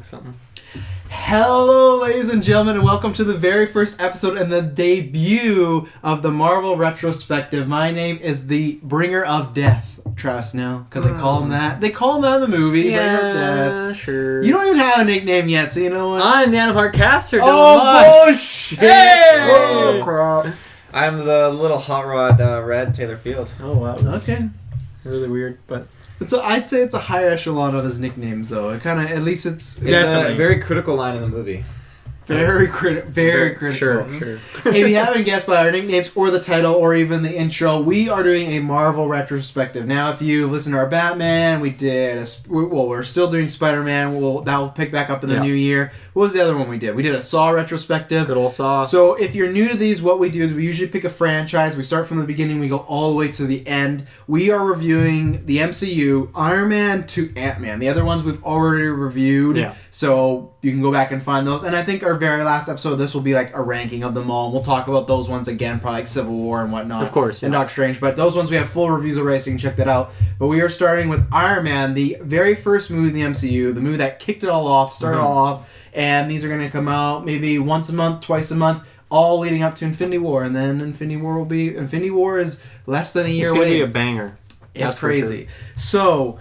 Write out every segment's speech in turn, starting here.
with something. Hello, ladies and gentlemen, and welcome to the very first episode and the debut of the Marvel Retrospective. My name is the Bringer of Death. Trust now, because they call him that. They call him that in the movie. Yeah, Bringer of Death. Sure. You don't even have a nickname yet, so you know what? I'm the Anaheim caster. Oh bullshit! Hey! Oh crap! I'm the little hot rod red Taylor Field. Oh wow. Okay. Really weird, but I'd say it's a high echelon of his nicknames, though. It kind of, at least it's a very critical line in the movie. Very critical. sure. If you haven't guessed by our nicknames or the title or even the intro, we are doing a Marvel retrospective. Now, if you've listened to our Batman, we're still doing Spider-Man. That will pick back up in the new year. What was the other one we did? We did a Saw retrospective. Good old Saw. So if you're new to these, what we do is we usually pick a franchise. We start from the beginning. We go all the way to the end. We are reviewing the MCU, Iron Man to Ant-Man. The other ones we've already reviewed. Yeah. So you can go back and find those. And I think our very last episode, this will be like a ranking of them all. And we'll talk about those ones again, probably like Civil War and whatnot. Of course, yeah. And Doctor Strange. But those ones we have full reviews already, so you can check that out. But we are starting with Iron Man, the very first movie in the MCU, the movie that kicked it all off, started it all off. And these are going to come out maybe once a month, twice a month, all leading up to Infinity War. And then Infinity War is less than a year away. It's going to be a banger. It's crazy. Sure. So,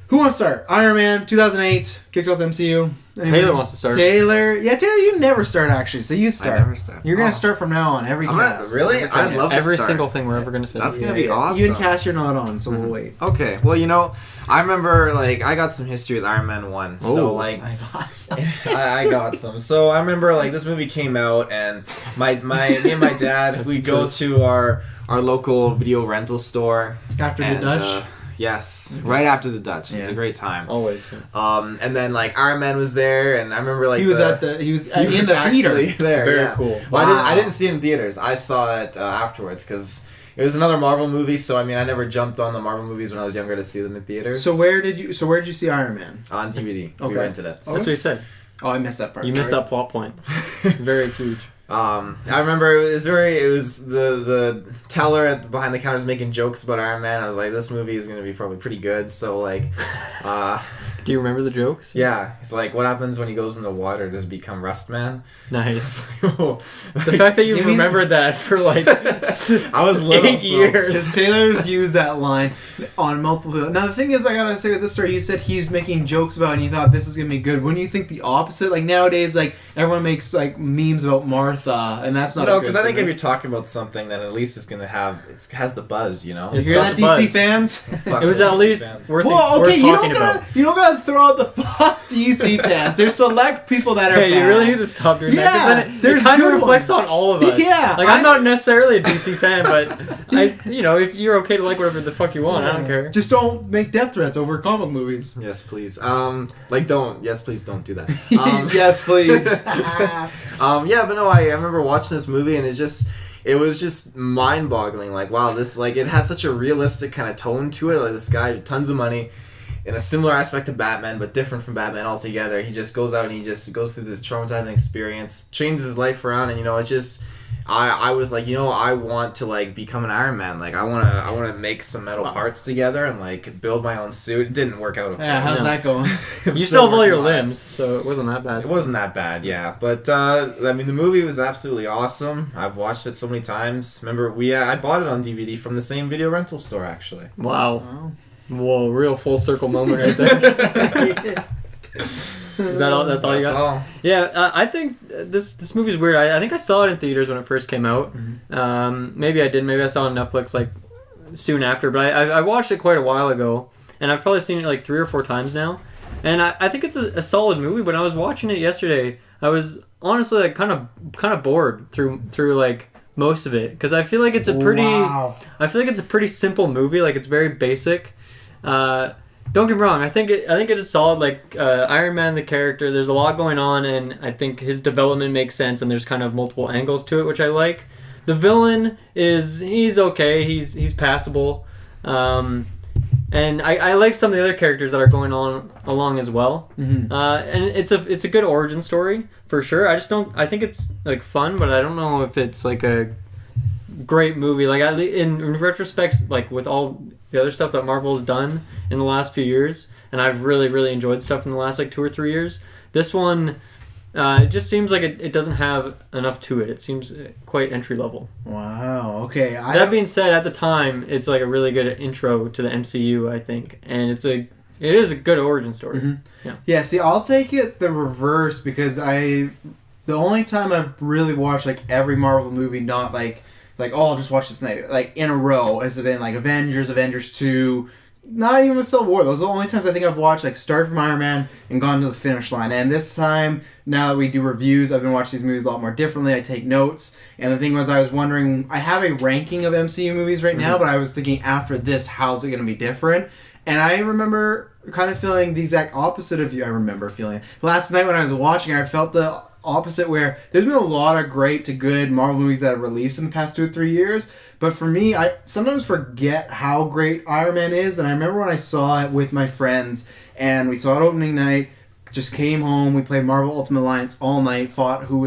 who wants to start? Iron Man, 2008, kicked off the MCU. Anyway, Taylor wants to start. Taylor, you never start actually, so you start. I never start. You're going to start from now on, every cast. Really? I'd love to every start. single thing we're ever going to say. That's going to be awesome. You and Cash, you're not on, so we'll wait. Okay, well, I remember, I got some history with Iron Man 1, so, I got some. I got some. So, I remember, this movie came out, and me and my dad, we'd go to our local video rental store. After the Dutch? Yes, right after the Dutch. It was a great time. Always. And then Iron Man was there, and I remember he was in the theater. There. Very cool. Well, I didn't see it in theaters. I saw it afterwards because it was another Marvel movie. So I never jumped on the Marvel movies when I was younger to see them in theaters. So where did you see Iron Man? On DVD. Okay. We rented it. That's what you said. Oh, I missed that part. You missed that plot point. Very huge. I remember it was the teller behind the counter was making jokes about Iron Man. I was like, this movie is going to be probably pretty good. So do you remember the jokes? Yeah, it's like, what happens when he goes in the water? Does he become Rust Man? Nice. The fact that you remembered that for I was little, 8 years. Because Taylor's used that line on multiple. Now the thing is, I gotta say with this story, you said he's making jokes about it and you thought this is gonna be good. Wouldn't you think the opposite? Nowadays, everyone makes memes about Martha, and that's not. No, because I think if you're talking about something, then at least it's gonna has the buzz, You hear that, DC fans? It was at least worth talking about. You don't gotta throw out the fuck DC fans. There's select people that are. Hey, bad. you really need to stop doing that. Yeah, It kind of reflects on all of us. Yeah, I'm not necessarily a DC fan, but if you're okay to like whatever the fuck you want, I don't care. Just don't make death threats over comic movies. Yes, please. Please don't do that. Yes, please. But no, I remember watching this movie and it was just mind-boggling. Wow, this it has such a realistic kind of tone to it. This guy, tons of money, in a similar aspect to Batman, but different from Batman altogether. He just goes out and he just goes through this traumatizing experience, changes his life around, and I was like, I want to become an Iron Man. I want to make some metal parts together and build my own suit. It didn't work out. Yeah, how's that going? You still have all your limbs, so it wasn't that bad. It wasn't that bad, yeah. But the movie was absolutely awesome. I've watched it so many times. Remember, I bought it on DVD from the same video rental store actually. Wow. Whoa, real full circle moment right there. Is that all? That's all you got? All. Yeah, I think this movie's weird. I think I saw it in theaters when it first came out. Mm-hmm. Maybe I didn't. Maybe I saw it on Netflix soon after. But I watched it quite a while ago, and I've probably seen it 3 or 4 times now. And I think it's a solid movie. But when I was watching it yesterday, I was honestly kind of bored through most of it, because I feel like it's a pretty simple movie. It's very basic. Don't get me wrong. I think it is solid. Iron Man, the character, there's a lot going on, and I think his development makes sense. And there's kind of multiple angles to it, which I like. The villain he's okay. He's passable. And I like some of the other characters that are going on along as well. Mm-hmm. And it's a good origin story for sure. I think it's fun, but I don't know if it's a great movie. In retrospect, with all the other stuff that Marvel has done in the last few years, and I've really enjoyed stuff in the last like 2 or 3 years. This one, it just seems like it doesn't have enough to it. It seems quite entry level. Wow. Okay. That being said, at the time, it's like a really good intro to the MCU, I think, and it is a good origin story. Mm-hmm. Yeah. See, I'll take it the reverse because the only time I've really watched like every Marvel movie, not like oh, I'll just watch this tonight, like in a row, has been like Avengers 2, not even with Civil War. Those are the only times I think I've watched like start from Iron Man and gone to the finish line. And this time, now that we do reviews, I've been watching these movies a lot more differently. I take notes. And the thing was, I was wondering, I have a ranking of MCU movies right now, but I was thinking after this, how's it going to be different? And I remember kind of feeling the exact opposite of you. I remember feeling it. Last night when I was watching, I felt the opposite, where there's been a lot of great to good Marvel movies that have released in the past 2 or 3 years, but for me, I sometimes forget how great Iron Man is. And I remember when I saw it with my friends, and we saw it opening night, just came home, we played Marvel Ultimate Alliance all night, fought over who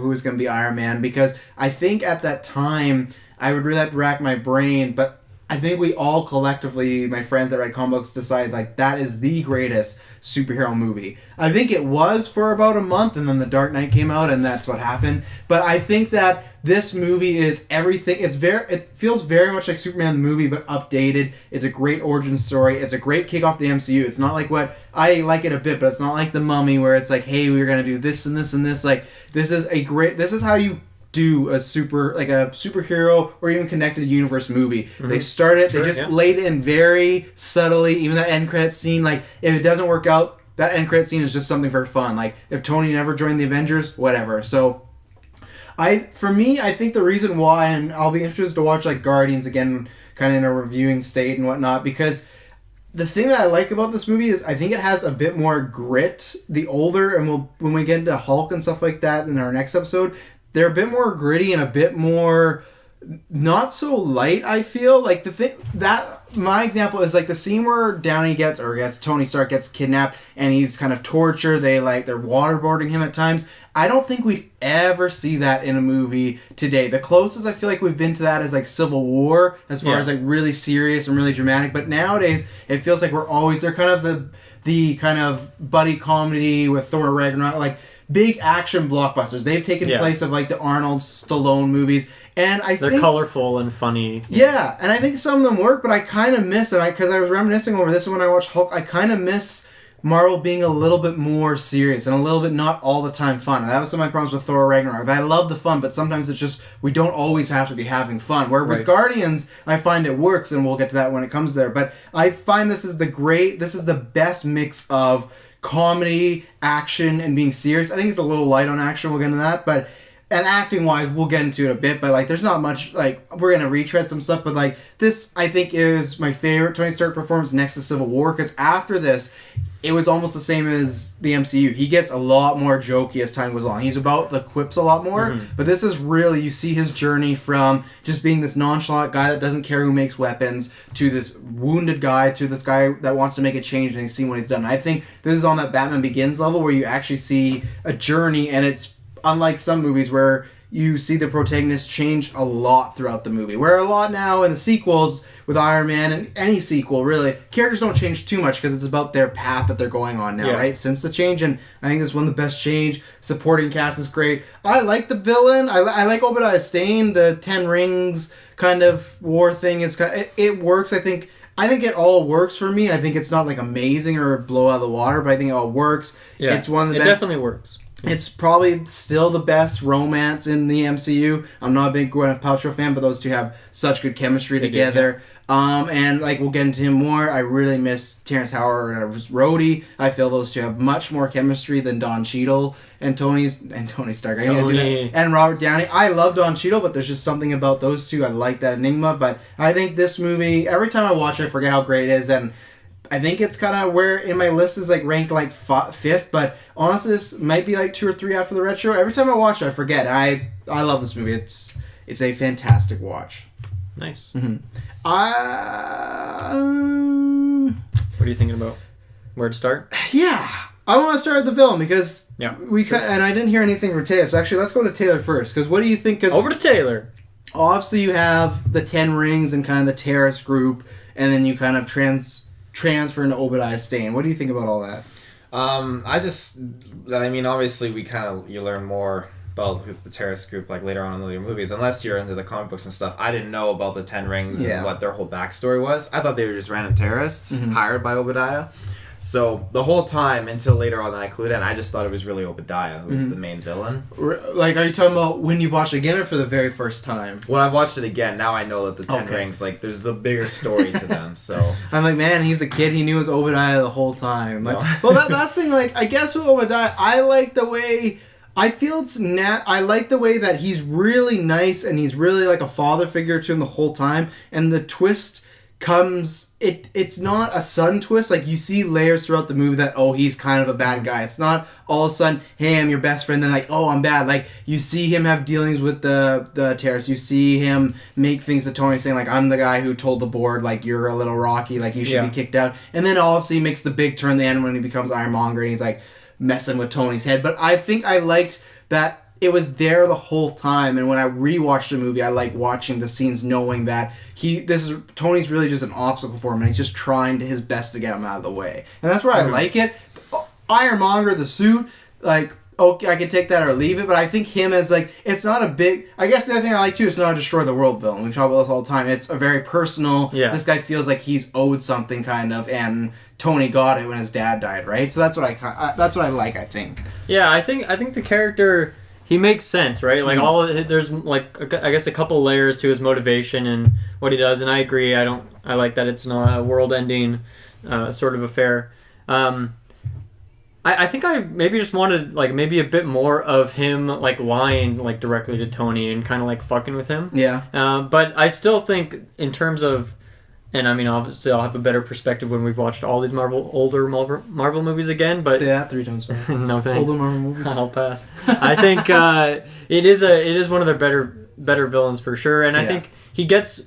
was going to be Iron Man, because I think at that time I would really have to rack my brain, but I think we all collectively, my friends that read comic books, decided like that is the greatest superhero movie. I think it was for about a month, and then The Dark Knight came out, and that's what happened. But I think that this movie is everything. It feels very much like Superman the movie, but updated. It's a great origin story. It's a great kick off the MCU. It's not like what I like it a bit, but it's not like The Mummy where it's like, hey, we're gonna do this and this and this. Like this is how you do a superhero or even connected universe movie. Mm-hmm. They started, they just laid it in very subtly. Even that end credit scene, like if it doesn't work out, that end credit scene is just something for fun. Like if Tony never joined the Avengers, whatever. So I think the reason why, and I'll be interested to watch like Guardians again, kind of in a reviewing state and whatnot, because the thing that I like about this movie is I think it has a bit more grit. The older, and when we get into Hulk and stuff like that in our next episode, they're a bit more gritty and a bit more not so light, I feel. Like the thing that my example is like the scene where Tony Stark gets kidnapped and he's kind of tortured. They're waterboarding him at times. I don't think we'd ever see that in a movie today. The closest I feel like we've been to that is like Civil War, as far as like really serious and really dramatic. But nowadays it feels like they're kind of the kind of buddy comedy with Thor Ragnarok, like big action blockbusters. They've taken place of like the Arnold Stallone movies, and they're colorful and funny. Yeah, and I think some of them work, but I kind of miss it because I was reminiscing over this when I watched Hulk. I kind of miss Marvel being a little bit more serious and a little bit not all the time fun. And that was some of my problems with Thor Ragnarok. I love the fun, but sometimes it's just we don't always have to be having fun. Where with Guardians, I find it works, and we'll get to that when it comes there. But I find this is the best mix of comedy, action, and being serious. I think it's a little light on action, we'll get into that, but and acting wise we'll get into it a bit, but like there's not much, like we're gonna retread some stuff, but like this I think is my favorite Tony Stark performance next to Civil War, because after this it was almost the same as the MCU. He gets a lot more jokey as time goes on. He's about the quips a lot more, but this is really, you see his journey from just being this nonchalant guy that doesn't care who makes weapons to this wounded guy to this guy that wants to make a change, and he's seen what he's done. And I think this is on that Batman Begins level where you actually see a journey, and it's unlike some movies where you see the protagonist change a lot throughout the movie. Where a lot now in the sequels with Iron Man and any sequel, really, characters don't change too much because it's about their path that they're going on now, right? Since the change, and I think this is one of the best change. Supporting cast is great. I like the villain. I like Obadiah Stane. The Ten Rings kind of war thing is it works. I think it all works for me. I think it's not like amazing or blow out of the water, but I think it all works. Yeah, it's one of the best. It definitely works. It's probably still the best romance in the MCU. I'm not a big Gwyneth Paltrow fan, but those two have such good chemistry together. And like we'll get into him more. I really miss Terrence Howard as Rhodey. I feel those two have much more chemistry than Don Cheadle and Tony Stark. And Robert Downey. I love Don Cheadle, but there's just something about those two. I like that enigma. But I think this movie, every time I watch it, I forget how great it is, and I think it's kind of where in my list is like ranked like fifth, but honestly this might be like 2 or 3 after the retro. Every time I watch it, I forget. I love this movie. It's a fantastic watch. Nice. Mm-hmm. What are you thinking about? Where to start? Yeah, I want to start with the villain because and I didn't hear anything from Taylor. So actually, let's go to Taylor first. Because what do you think? Over to Taylor. Obviously, you have the Ten Rings and kind of the terrorist group, and then you kind of transfer into Obadiah's stain. What do you think about all that? Obviously you learn more about the terrorist group like later on in the movies, unless you're into the comic books and stuff. I didn't know about the 10 rings and what their whole backstory was. I thought they were just random terrorists hired by Obadiah. So the whole time until later on that I clued in, I just thought it was really Obadiah who was the main villain. Like, are you talking about when you've watched it again or for the very first time? When I've watched it again, now I know that the 10 rings, like, there's the bigger story to them, so... I'm like, man, he's a kid, he knew it was Obadiah the whole time. Like, well, that's the thing, like, I guess with Obadiah, I like the way... I feel I like the way that he's really nice and he's really like a father figure to him the whole time, and the twist comes it's not a sudden twist. Like, you see layers throughout the movie that he's kind of a bad guy. It's not all of a sudden, hey, I'm your best friend, then like, I'm bad. Like, you see him have dealings with the terrorists. You see him make things to Tony, saying like, I'm the guy who told the board like, you're a little rocky, like you should be kicked out. And then obviously he makes the big turn at the end when he becomes Ironmonger and he's like messing with Tony's head. But I think I liked that it was there the whole time, and when I rewatched the movie, I like watching the scenes knowing that Tony's really just an obstacle for him, and he's just trying his best to get him out of the way. And that's where I like it. Ironmonger, the suit, like, okay, I can take that or leave it, but I think him as like, it's not a big, I guess the other thing I like too, it's not a destroy the world villain. We talk about this all the time. It's a very personal, this guy feels like he's owed something kind of, and Tony got it when his dad died, right? So that's what I like, I think. Yeah, I think the character, he makes sense, right? Like, there's like, I guess a couple layers to his motivation and what he does, and I agree. I like that it's not a world-ending sort of affair. I think I maybe just wanted like maybe a bit more of him like lying like directly to Tony and kind of like fucking with him. Yeah. But I still think in terms of, and I mean obviously I'll have a better perspective when we've watched all these older Marvel movies again. But say that 3 times. No thanks. Older Marvel movies. I'll pass. I think it is one of their better villains for sure, and I think he gets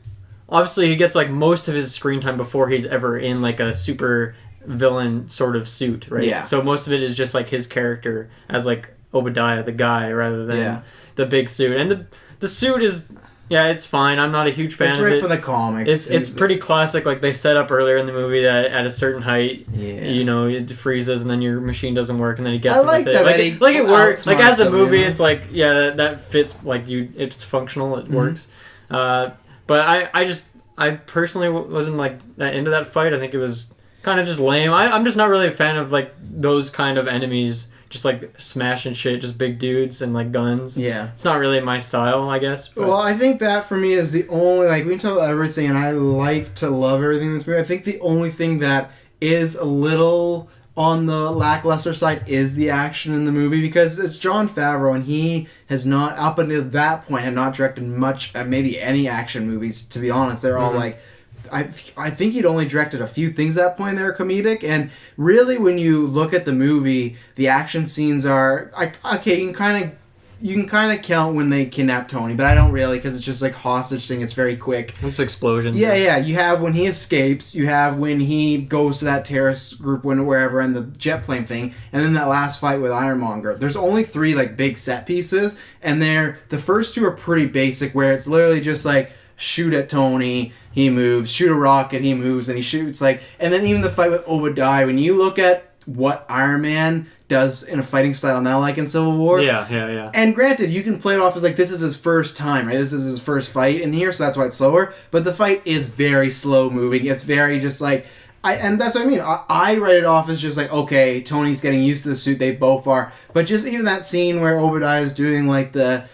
like most of his screen time before he's ever in like a super villain sort of suit, right? Yeah. So most of it is just like his character as like Obadiah the guy rather than the big suit. And the suit is it's fine. I'm not a huge fan of it. It's right for the comics. It's pretty classic. Like they set up earlier in the movie that at a certain height, it freezes and then your machine doesn't work and then he gets it with it. Like it works. Like as a movie, it's like that fits. Like it's functional. It works. But I personally wasn't like that into that fight. I think it was kind of just lame. I'm just not really a fan of like those kind of enemies, just like smashing shit, just big dudes and like guns. Yeah, it's not really my style, I guess. But. Well, I think that for me is the only, like, we can talk about everything, and I like to love everything in this movie. I think the only thing that is a little on the lackluster side is the action in the movie, because it's Jon Favreau, and he has not, up until that point, had not directed much, maybe any action movies. To be honest, they're all like. I think he'd only directed a few things at that point that are comedic, and really when you look at the movie, the action scenes are okay. You can kind of count when they kidnap Tony, but I don't really, because it's just like hostage thing. It's very quick. It's explosions. Yeah. You have when he escapes. You have when he goes to that terrorist group wherever, and the jet plane thing, and then that last fight with Ironmonger. There's only 3 like big set pieces, and the first 2 are pretty basic, where it's literally just like shoot at Tony, he moves, shoot a rocket, he moves, and he shoots, like, and then even the fight with Obadiah, when you look at what Iron Man does in a fighting style now, like in Civil War. Yeah. And granted, you can play it off as like, this is his first time, right? This is his first fight in here, so that's why it's slower, but the fight is very slow moving. It's very just like, and that's what I mean. I write it off as just like, okay, Tony's getting used to the suit, they both are, but just even that scene where Obadiah is doing like the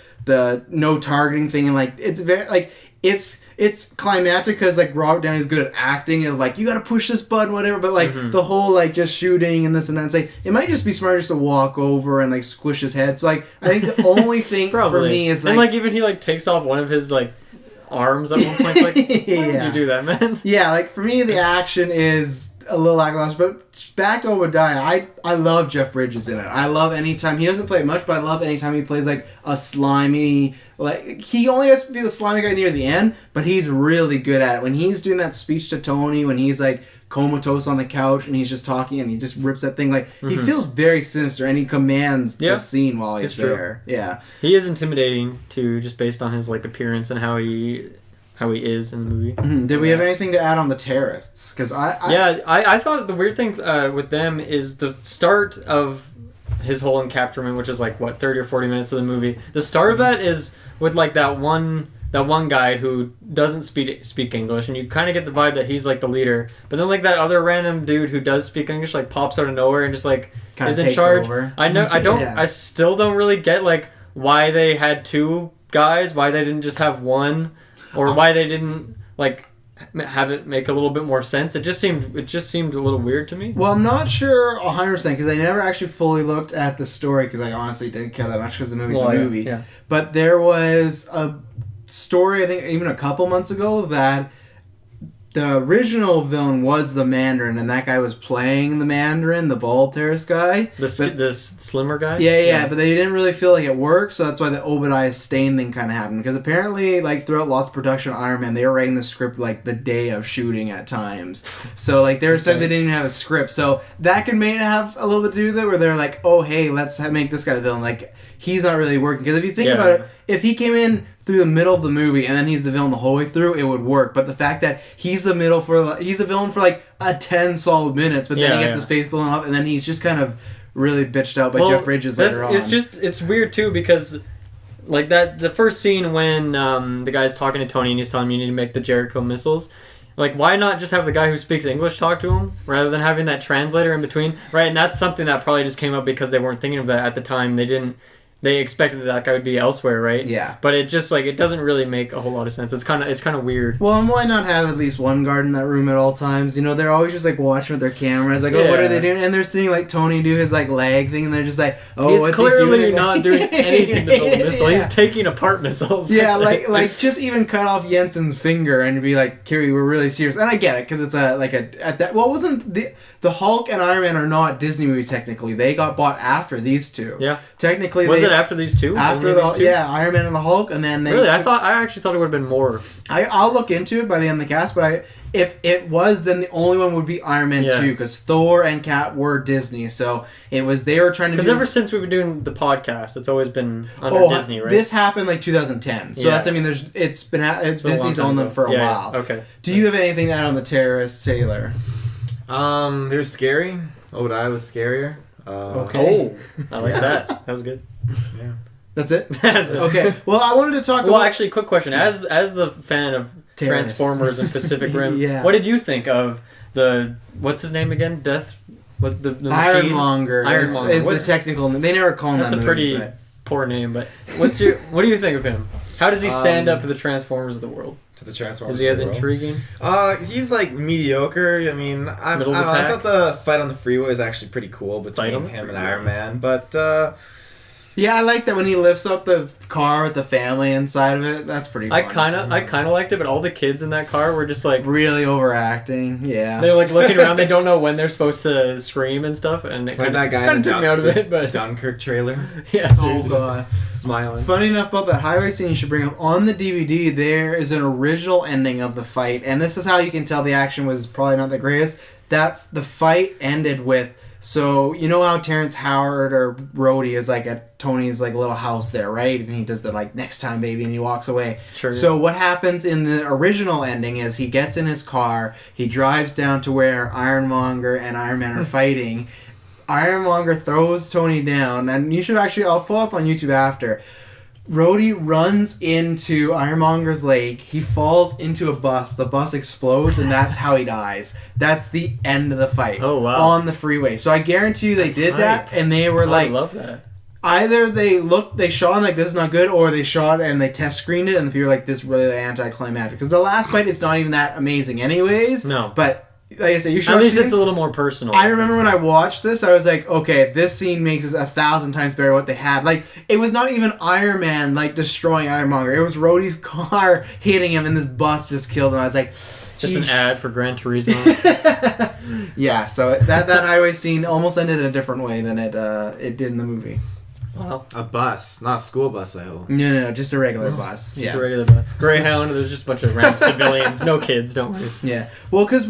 no targeting thing, and like, it's very, like, it's climactic because like Robert Downey's good at acting and like you gotta push this button, whatever, but like the whole like just shooting and this and that, and say it might just be smart just to walk over and like squish his head. So like I think the only thing for me is like, and like even he like takes off one of his like arms at one point. Like, why did you do that, man? Yeah, like for me the action is a little lackluster, but back to Obadiah, I love Jeff Bridges in it. I love anytime he doesn't play much, but I love anytime he plays like a slimy, like he only has to be the slimy guy near the end, but he's really good at it. When he's doing that speech to Tony, when he's like comatose on the couch and he's just talking and he just rips that thing, like he feels very sinister and he commands the scene while he's there. Yeah, he is intimidating too, just based on his like appearance and how he how he is in the movie. Mm-hmm. Did we have anything to add on the terrorists? Because I thought the weird thing with them is the start of his whole encapturement, which is like what 30 or 40 minutes of the movie. The start of that is with like that one guy who doesn't speak English, and you kind of get the vibe that he's like the leader. But then like that other random dude who does speak English like pops out of nowhere and just like kinda is in charge. Over. I still don't really get like why they had two guys, why they didn't just have one, or why they didn't like have it make a little bit more sense. It just seemed a little weird to me. Well, I'm not sure 100% because I never actually fully looked at the story because I honestly didn't care that much because the movie's a movie. Yeah. But there was a story, I think even a couple months ago, that the original villain was the Mandarin, and that guy was playing the Mandarin, the bald terrorist guy. The slimmer guy? Yeah, but they didn't really feel like it worked, so that's why the Obadiah Stane thing kind of happened. Because apparently, like, throughout lots of production of Iron Man, they were writing the script, like, the day of shooting at times. So, like, there were times they didn't even have a script. So, that could maybe have a little bit to do with it, where they're like, oh, hey, let's make this guy the villain. Like, he's not really working. Because if you think about it, if he came in through the middle of the movie and then he's the villain the whole way through, it would work. But the fact that he's a villain for like a 10 solid minutes, but then he gets his face blown up and then he's just kind of really bitched out by Jeff Bridges later on. It's weird too because like the first scene when the guy's talking to Tony and he's telling him you need to make the Jericho missiles. Like, why not just have the guy who speaks English talk to him rather than having that translator in between? Right, and that's something that probably just came up because they weren't thinking of that at the time. They expected that guy would be elsewhere, right? Yeah. But it just like it doesn't really make a whole lot of sense. It's kind of weird. Well, and why not have at least one guard in that room at all times? You know, they're always just like watching with their cameras, like, oh, what are they doing? And they're seeing like Tony do his like leg thing, and they're just like, oh, he's what's clearly he doing? not doing anything to build a missile. He's taking apart missiles. Yeah, like just even cut off Jensen's finger and be like, Kiri, we're really serious. And I get it because it's wasn't the Hulk and Iron Man are not Disney movies technically. They got bought after these two. Yeah. Technically, was it after these two? After Iron Man and the Hulk, and then really, I actually thought it would have been more. I'll look into it by the end of the cast, but if it was, then the only one would be Iron Man 2 because Thor and Cap were Disney, so they were trying to. Because ever since we've been doing the podcast, it's always been under Disney, right? This happened like 2010, so that's it's been Disney's owned them for a while. Okay. Do you have anything to add on the terrorists, Taylor? They're scary. Obadiah was scarier. Okay. I like that. That was good. Yeah. That's it? Okay. Well, I wanted to talk about... Well, actually, quick question. As the fan of terrorists. Transformers and Pacific Rim, what did you think of the... What's his name again? What the machine? Ironmonger is the technical name. They never call him that. That's a pretty poor name, but what do you think of him? How does he stand up to the Transformers of the world? To the Transformers. Is he as intriguing? He's like mediocre. I mean, I thought the fight on the freeway was actually pretty cool between him and Iron Man, but yeah, I like that when he lifts up the car with the family inside of it. That's pretty fun. I kind of liked it, but all the kids in that car were just like really overacting. Yeah, they're like looking around. They don't know when they're supposed to scream and stuff, and it kind of took me out of it. But Dunkirk trailer. Yeah, oh god, smiling. Funny enough about that highway scene, you should bring up on the DVD. There is an original ending of the fight, and this is how you can tell the action was probably not the greatest. That the fight ended with. So, you know how Terrence Howard or Rhodey is like at Tony's like little house there, right? And he does the like, next time, baby, and he walks away. Sure. So what happens in the original ending is he gets in his car, he drives down to where Ironmonger and Iron Man are fighting. Ironmonger throws Tony down, and you should actually, I'll pull up on YouTube after. Rhodey runs into Ironmonger's leg. He falls into a bus. The bus explodes, and that's how he dies. That's the end of the fight. Oh, wow. On the freeway. So I guarantee you they did that, and they were like... I love that. Either they shot like, this is not good, or they shot and they test screened it, and the people were like, this is really anticlimactic. Because the last fight is not even that amazing anyways. No. But... Like I said, you should. At least it's a little more personal. I remember when I watched this, I was like, okay, this scene makes this 1,000 times better what they had. Like, it was not even Iron Man, like, destroying Ironmonger. It was Rhodey's car hitting him, and this bus just killed him. I was like... Just an ad for Gran Turismo. Yeah, so that highway scene almost ended in a different way than it did in the movie. Wow. A bus, not a school bus, I hope. No, just a regular bus. Just a regular bus. Greyhound, there's just a bunch of random civilians. No kids, don't worry. Yeah. Well, because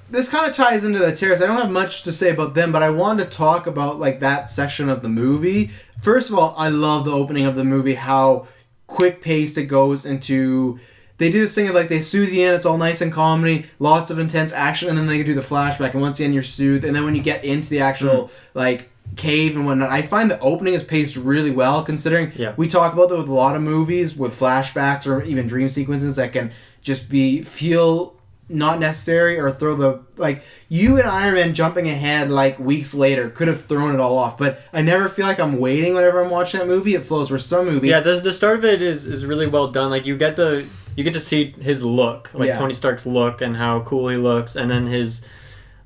this kind of ties into the terrorists. I don't have much to say about them, but I wanted to talk about, like, that section of the movie. First of all, I love the opening of the movie, how quick-paced it goes into they do this thing of like they soothe you in, it's all nice and comedy, lots of intense action, and then they do the flashback, and once again you're soothed, and then when you get into the actual like cave and whatnot, I find the opening is paced really well, considering we talk about that with a lot of movies with flashbacks or even dream sequences that can just feel not necessary or throw the like you and Iron Man jumping ahead like weeks later could have thrown it all off, but I never feel like I'm waiting whenever I'm watching that movie. It flows. Where some movie, the start of it is really well done. Like you get to see his look, like Tony Stark's look and how cool he looks, and then his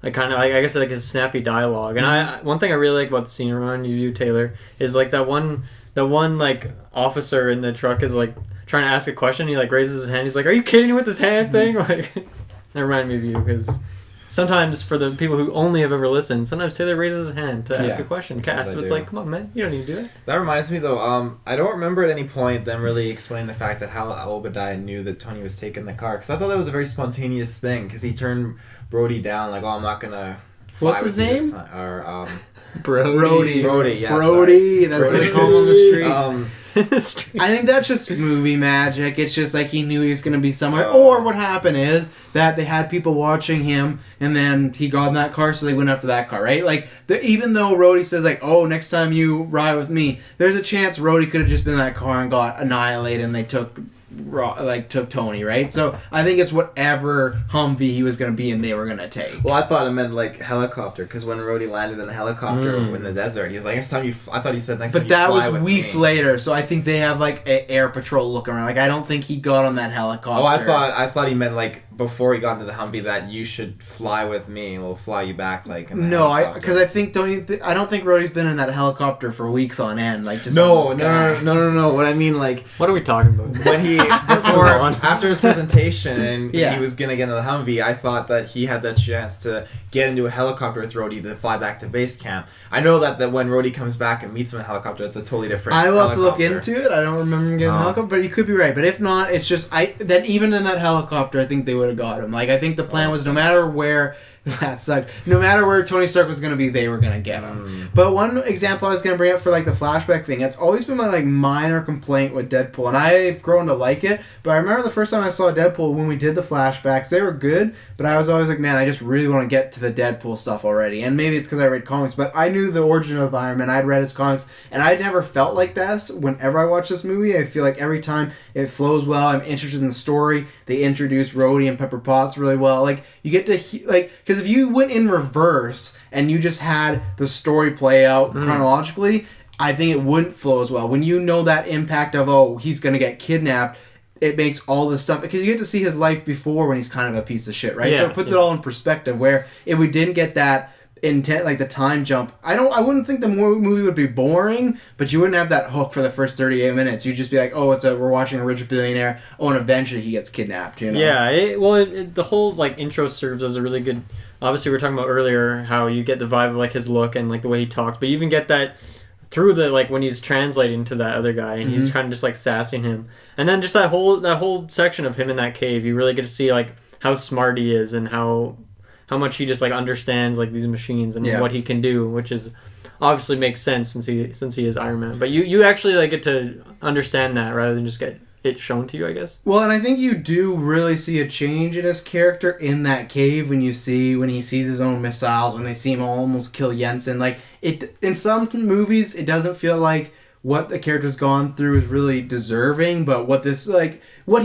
like kind of I guess like his snappy dialogue. And one thing I really like about the scene around you, Taylor, is like that one like officer in the truck is like trying to ask a question. He like raises his hand. He's like, "Are you kidding with this hand thing?" Like. That reminded me of you because sometimes for the people who only have ever listened, sometimes Taylor raises his hand to ask a question. Cass, so it's like, come on, man, you don't need to do it. That reminds me though, I don't remember at any point them really explaining the fact that how Obadiah knew that Tony was taking the car, because I thought that was a very spontaneous thing, because he turned Brody down like, "Oh, I'm not gonna." What's his name? Or Brody. Brody. Yeah. Brody. That's what they call him on the streets. Streets. I think that's just movie magic. It's just like he knew he was going to be somewhere. Or what happened is that they had people watching him, and then he got in that car, so they went after that car, right? Like, even though Rhodey says, like, "Oh, next time you ride with me," there's a chance Rhodey could have just been in that car and got annihilated, and they took Tony, right? So I think it's whatever Humvee he was going to be in, they were going to take. Well, I thought it meant like helicopter, because when Rhodey landed in the helicopter in the desert, he was like, "Next time you," I thought he said next time you fly with me. But that was weeks later, so I think they have like an air patrol looking around. Like I don't think he got on that helicopter. Oh, I thought he meant like before he got into the Humvee that you should fly with me and we'll fly you back like. No, because I think I don't think Rhodey's been in that helicopter for weeks on end. Like just no. What I mean, like, what are we talking about? When he after his presentation and he was gonna get into the Humvee, I thought that he had that chance to get into a helicopter with Rhodey to fly back to base camp. I know that when Rhodey comes back and meets him in a helicopter, it's a totally different. I will have to look into it. I don't remember him getting a helicopter, but you could be right. But if not, it's just then even in that helicopter, I think they would have got him. Like I think the plan was no matter where. That sucks. No matter where Tony Stark was going to be, they were going to get him. But one example I was going to bring up for like the flashback thing, it's always been my like minor complaint with Deadpool, and I've grown to like it. But I remember the first time I saw Deadpool when we did the flashbacks, they were good, but I was always like, man, I just really want to get to the Deadpool stuff already. And maybe it's because I read comics, but I knew the origin of Iron Man. I'd read his comics, and I'd never felt like this. Whenever I watch this movie, I feel like every time it flows well. I'm interested in the story. They introduce Rhodey and Pepper Potts really well. Like you get to because if you went in reverse and you just had the story play out chronologically, I think it wouldn't flow as well. When you know that impact of, he's going to get kidnapped, it makes all this stuff, because you get to see his life before when he's kind of a piece of shit, right? Yeah, so it puts it all in perspective, where if we didn't get that intent, like the time jump, I wouldn't think the movie would be boring, but you wouldn't have that hook for the first 38 minutes. You'd just be like, we're watching a rich billionaire, and eventually he gets kidnapped, you know? Yeah, the whole like intro serves as a really good. Obviously, we were talking about earlier how you get the vibe of like his look and like the way he talks, but you even get that through the like when he's translating to that other guy and he's kind of just like sassing him, and then just that whole section of him in that cave, you really get to see like how smart he is and how much he just like understands like these machines and what he can do, which is obviously makes sense since he is Iron Man. But you actually like get to understand that rather than just get it shown to you, I guess. Well, and I think you do really see a change in his character in that cave when he sees his own missiles, when they see him almost kill Jensen. Like in some movies, it doesn't feel like what the character's gone through is really deserving, but what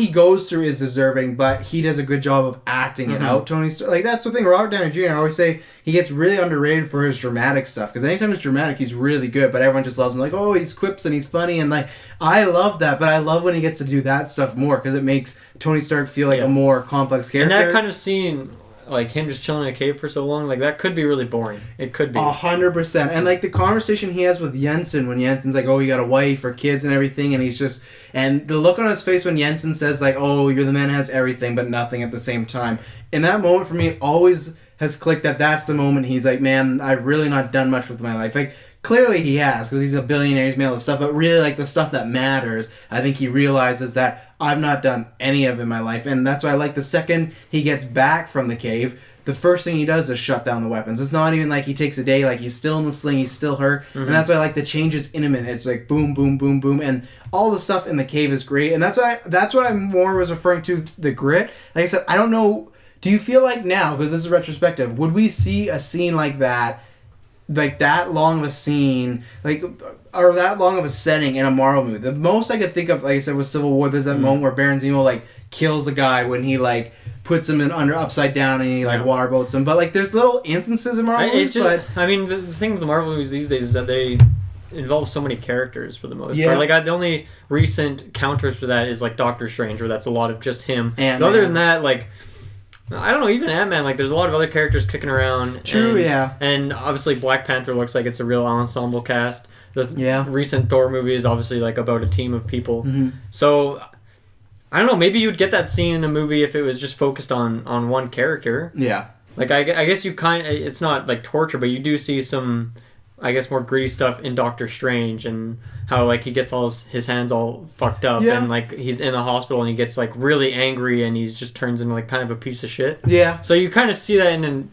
he goes through is deserving, but he does a good job of acting it out. Tony Stark, like that's the thing. Robert Downey Jr. I always say he gets really underrated for his dramatic stuff, because anytime it's dramatic, he's really good, but everyone just loves him. Like, he's quips and he's funny, and like I love that, but I love when he gets to do that stuff more, because it makes Tony Stark feel like a more complex character. And that kind of scene, like him just chilling in a cave for so long, like that could be really boring. It could be 100%. And like the conversation he has with Jensen when Jensen's like, you got a wife or kids and everything, and he's just, and the look on his face when Jensen says like, you're the man who has everything but nothing at the same time. In that moment for me, it always has clicked that that's the moment he's like, man, I've really not done much with my life. Like clearly he has, because he's a billionaire, he's made all this stuff, but really like the stuff that matters, I think he realizes that I've not done any of it in my life. And that's why I like the second he gets back from the cave, the first thing he does is shut down the weapons. It's not even like he takes a day. Like, he's still in the sling, he's still hurt, and that's why like the change is intimate. It's like boom, boom, boom, boom, and all the stuff in the cave is great. And that's what I more was referring to, the grit. Like I said, I don't know. Do you feel like now, because this is retrospective, would we see a scene like that long of a scene, like, or that long of a setting in a Marvel movie? The most I could think of, like I said, was Civil War. There's that moment where Baron Zemo like kills a guy when he like puts him in upside down and he like waterboats him. But like, there's little instances in Marvel movies. I mean, the thing with the Marvel movies these days is that they involve so many characters for the most part. Like, the only recent counters for that is like Doctor Strange, where that's a lot of just him. But other than that, like, I don't know, even Ant-Man, like, there's a lot of other characters kicking around. True, And obviously Black Panther looks like it's a real ensemble cast. The recent Thor movie is obviously, like, about a team of people. So, I don't know, maybe you'd get that scene in a movie if it was just focused on one character. Yeah. Like, I guess you it's not, like, torture, but you do see some, I guess, more gritty stuff in Doctor Strange, and how, like, he gets all his hands all fucked up, and, like, he's in the hospital and he gets, like, really angry and he just turns into, like, kind of a piece of shit. Yeah. So you kind of see that in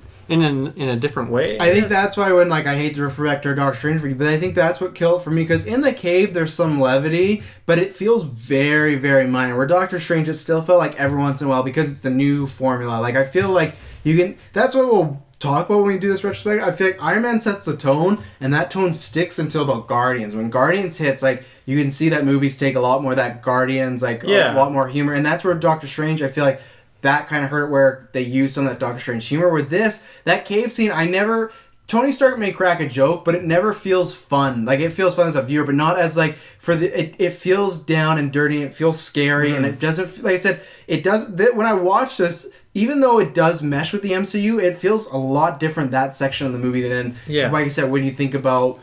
a different way. I think that's why when, like, I hate to refer back to Doctor Strange for you, but I think that's what killed it for me, because in the cave there's some levity, but it feels very, very minor. Where Doctor Strange, it still felt like every once in a while, because it's the new formula. Like, I feel like you can, that's what we'll talk about when we do this retrospective. I feel like Iron Man sets the tone, and that tone sticks until about Guardians. When Guardians hits, like, you can see that movies take a lot more of that Guardians, like, a lot more humor, and that's where Doctor Strange, I feel like that kind of hurt, where they used some of that Doctor Strange humor. With this, that cave scene, Tony Stark may crack a joke, but it never feels fun. Like, it feels fun as a viewer, but not as, like, it feels down and dirty, and it feels scary, and it doesn't, like I said, it does, when I watch this, even though it does mesh with the MCU, it feels a lot different, that section of the movie, than, like I said, when you think about...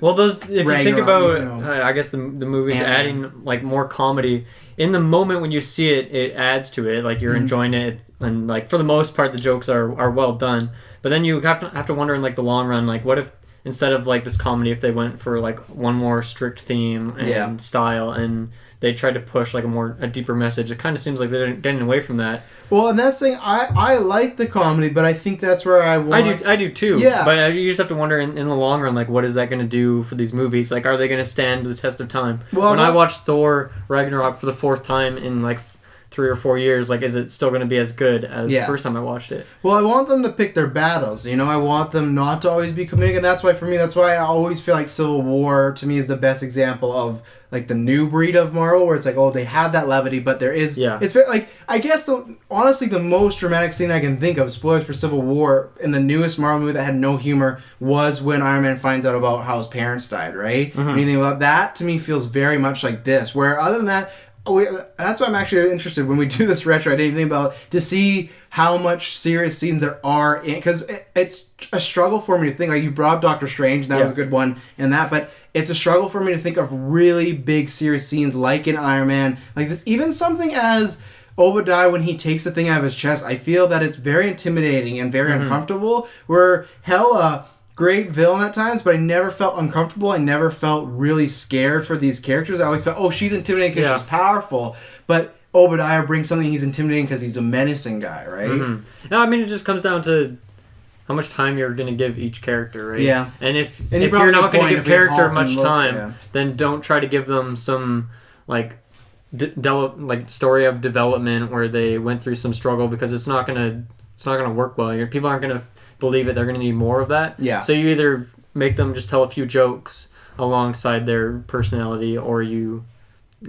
Well, if you think about, I guess, the movies adding, like, more comedy, in the moment when you see it, it adds to it. Like, you're enjoying it, and, like, for the most part, the jokes are well done. But then you have to wonder in, like, the long run, like, what if, instead of, like, this comedy, if they went for, like, one more strict theme and style, and they tried to push, like, a deeper message? It kind of seems like they're getting away from that. Well, and that's the thing, I like the comedy, but I think that's where I want... I do too. Yeah. But you just have to wonder in the long run, like, what is that going to do for these movies? Like, are they going to stand the test of time? Well, when I watched Thor Ragnarok for the 4th time in, like, 3 or 4 years, like, is it still going to be as good as the first time I watched it? Well, I want them to pick their battles, you know? I want them not to always be comedic, and that's why, for me, that's why I always feel like Civil War, to me, is the best example of, like, the new breed of Marvel, where it's like, oh, they have that levity, but there is... Yeah. It's very, like, I guess, honestly, the most dramatic scene I can think of, spoilers for Civil War, in the newest Marvel movie that had no humor, was when Iron Man finds out about how his parents died, right? Anything about that, to me, feels very much like this, where other than that... that's why I'm actually interested when we do this retro. I didn't even think about to see how much serious scenes there are in, because it's a struggle for me to think. Like, you brought up Doctor Strange, and that was a good one in that, but it's a struggle for me to think of really big serious scenes like in Iron Man, like this. Even something as Obadiah, when he takes the thing out of his chest, I feel that it's very intimidating and very uncomfortable. Where Hela, great villain at times, but I never felt uncomfortable. I never felt really scared for these characters. I always felt, oh, she's intimidating because she's powerful. But Obadiah brings something, he's intimidating because he's a menacing guy, right? No, I mean, it just comes down to how much time you're going to give each character, right? Yeah. And if you're not going to give character much time, then don't try to give them some, like, story of development where they went through some struggle, because it's not going to work well. People aren't going to believe it. They're going to need more of that. Yeah. So you either make them just tell a few jokes alongside their personality, or you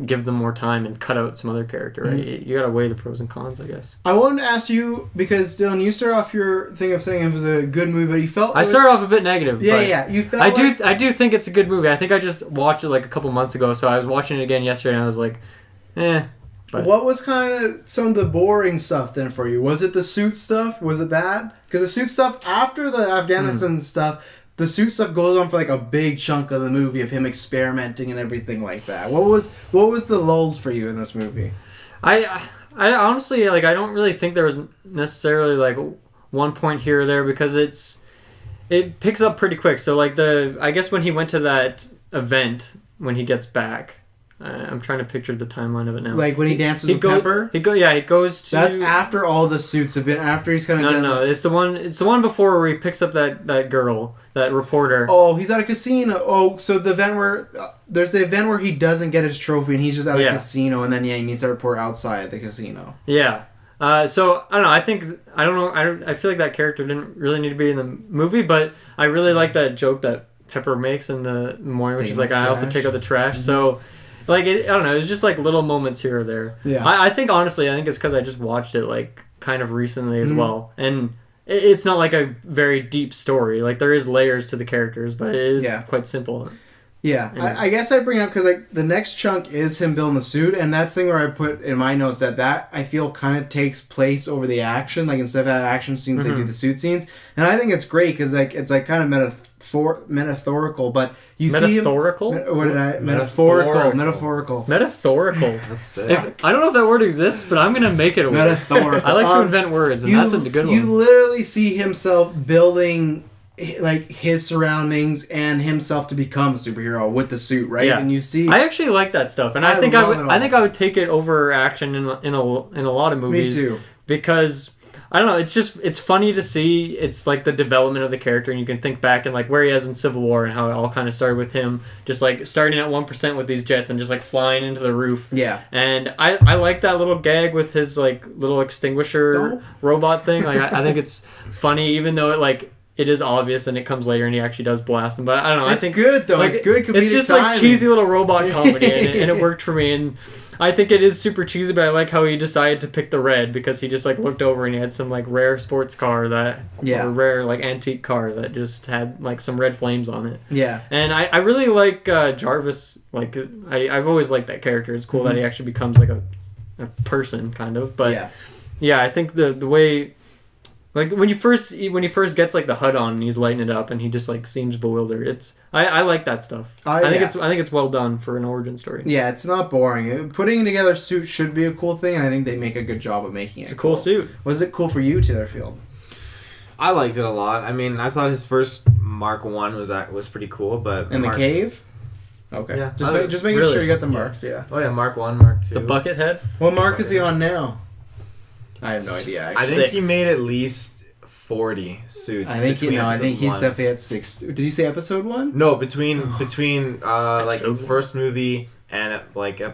give them more time and cut out some other character. Right? You got to weigh the pros and cons, I guess. I wanted to ask you, because Dylan, you start off your thing of saying it was a good movie, but you felt I started off a bit negative. Yeah. You felt I do think it's a good movie. I think I just watched it like a couple months ago, so I was watching it again yesterday, and I was like, But what was kind of some of the boring stuff then for you? Was it the suit stuff? Was it that? Because the suit stuff, after the Afghanistan stuff, the suit stuff goes on for like a big chunk of the movie of him experimenting and everything like that. What was the lulls for you in this movie? I honestly, like, I don't really think there was necessarily like one point here or there, because it picks up pretty quick. So like I guess when he went to that event when he gets back, I'm trying to picture the timeline of it now. Like when he dances with Pepper? He goes to... That's after all the suits have been... After he's kind of... No. It's the one before where he picks up that girl, that reporter. Oh, he's at a casino. Oh, so the event where... there's the event where he doesn't get his trophy and he's just at a casino, and then, he meets the reporter outside the casino. Yeah. So, I don't know. I feel like that character didn't really need to be in the movie, but I really like that joke that Pepper makes in the morning, where she's like, I also take out the trash. Mm-hmm. So... Like, I don't know, it's just, like, little moments here or there. Yeah. I think, honestly, it's because I just watched it, like, kind of recently as well. And it's not, like, a very deep story. Like, there is layers to the characters, but it is quite simple. Yeah. I guess I bring it up because, like, the next chunk is him building the suit, and that's the thing where I put in my notes that I feel kind of takes place over the action. Like, instead of action scenes, they do the suit scenes. And I think it's great because, like, it's, like, kind of metaphorical, but you see him... Metaphorical? What did I... Metaphorical. That's sick. I don't know if that word exists, but I'm going to make it a word. Metaphorical. I like to invent words, and that's a good one. You literally see himself building... like his surroundings and himself to become a superhero with the suit, right? Yeah. And you see, I actually like that stuff, and I think I would take it over action in a lot of movies. Me too. Because I don't know, it's funny to see. It's like the development of the character, and you can think back and like where he is in Civil War and how it all kind of started with him just like starting at 1% with these jets and just like flying into the roof. Yeah. And I like that little gag with his like little extinguisher robot thing. Like I think it's funny, even though it is obvious and it comes later and he actually does blast him. But I don't know. I think good though. Like, it's good comedic It's just timing. like cheesy little robot comedy and it worked for me. And I think it is super cheesy, but I like how he decided to pick the red because he just like looked over and he had some like rare sports car or rare like antique car that just had like some red flames on it. Yeah. And I really like Jarvis. Like I've always liked that character. It's cool that he actually becomes like a person kind of. But yeah, I think the way... Like when he first gets like the HUD on and he's lighting it up and he just like seems bewildered. I like that stuff. I think it's well done for an origin story. Yeah, it's not boring. Putting together a suit should be a cool thing, and I think they make a good job of making it. It's a cool suit. Was it cool for you, Taylorfield? I liked it a lot. I mean, I thought his first Mark 1 was pretty cool, but in the cave. Okay. Yeah. Just making sure you got the marks. Yeah. Oh yeah, Mark 1, Mark 2. The bucket head. What mark is he on now? I have no idea. Actually. I think he made at least 40 suits. I think he's definitely at 6. Did you say episode 1? No, between like the first movie and like I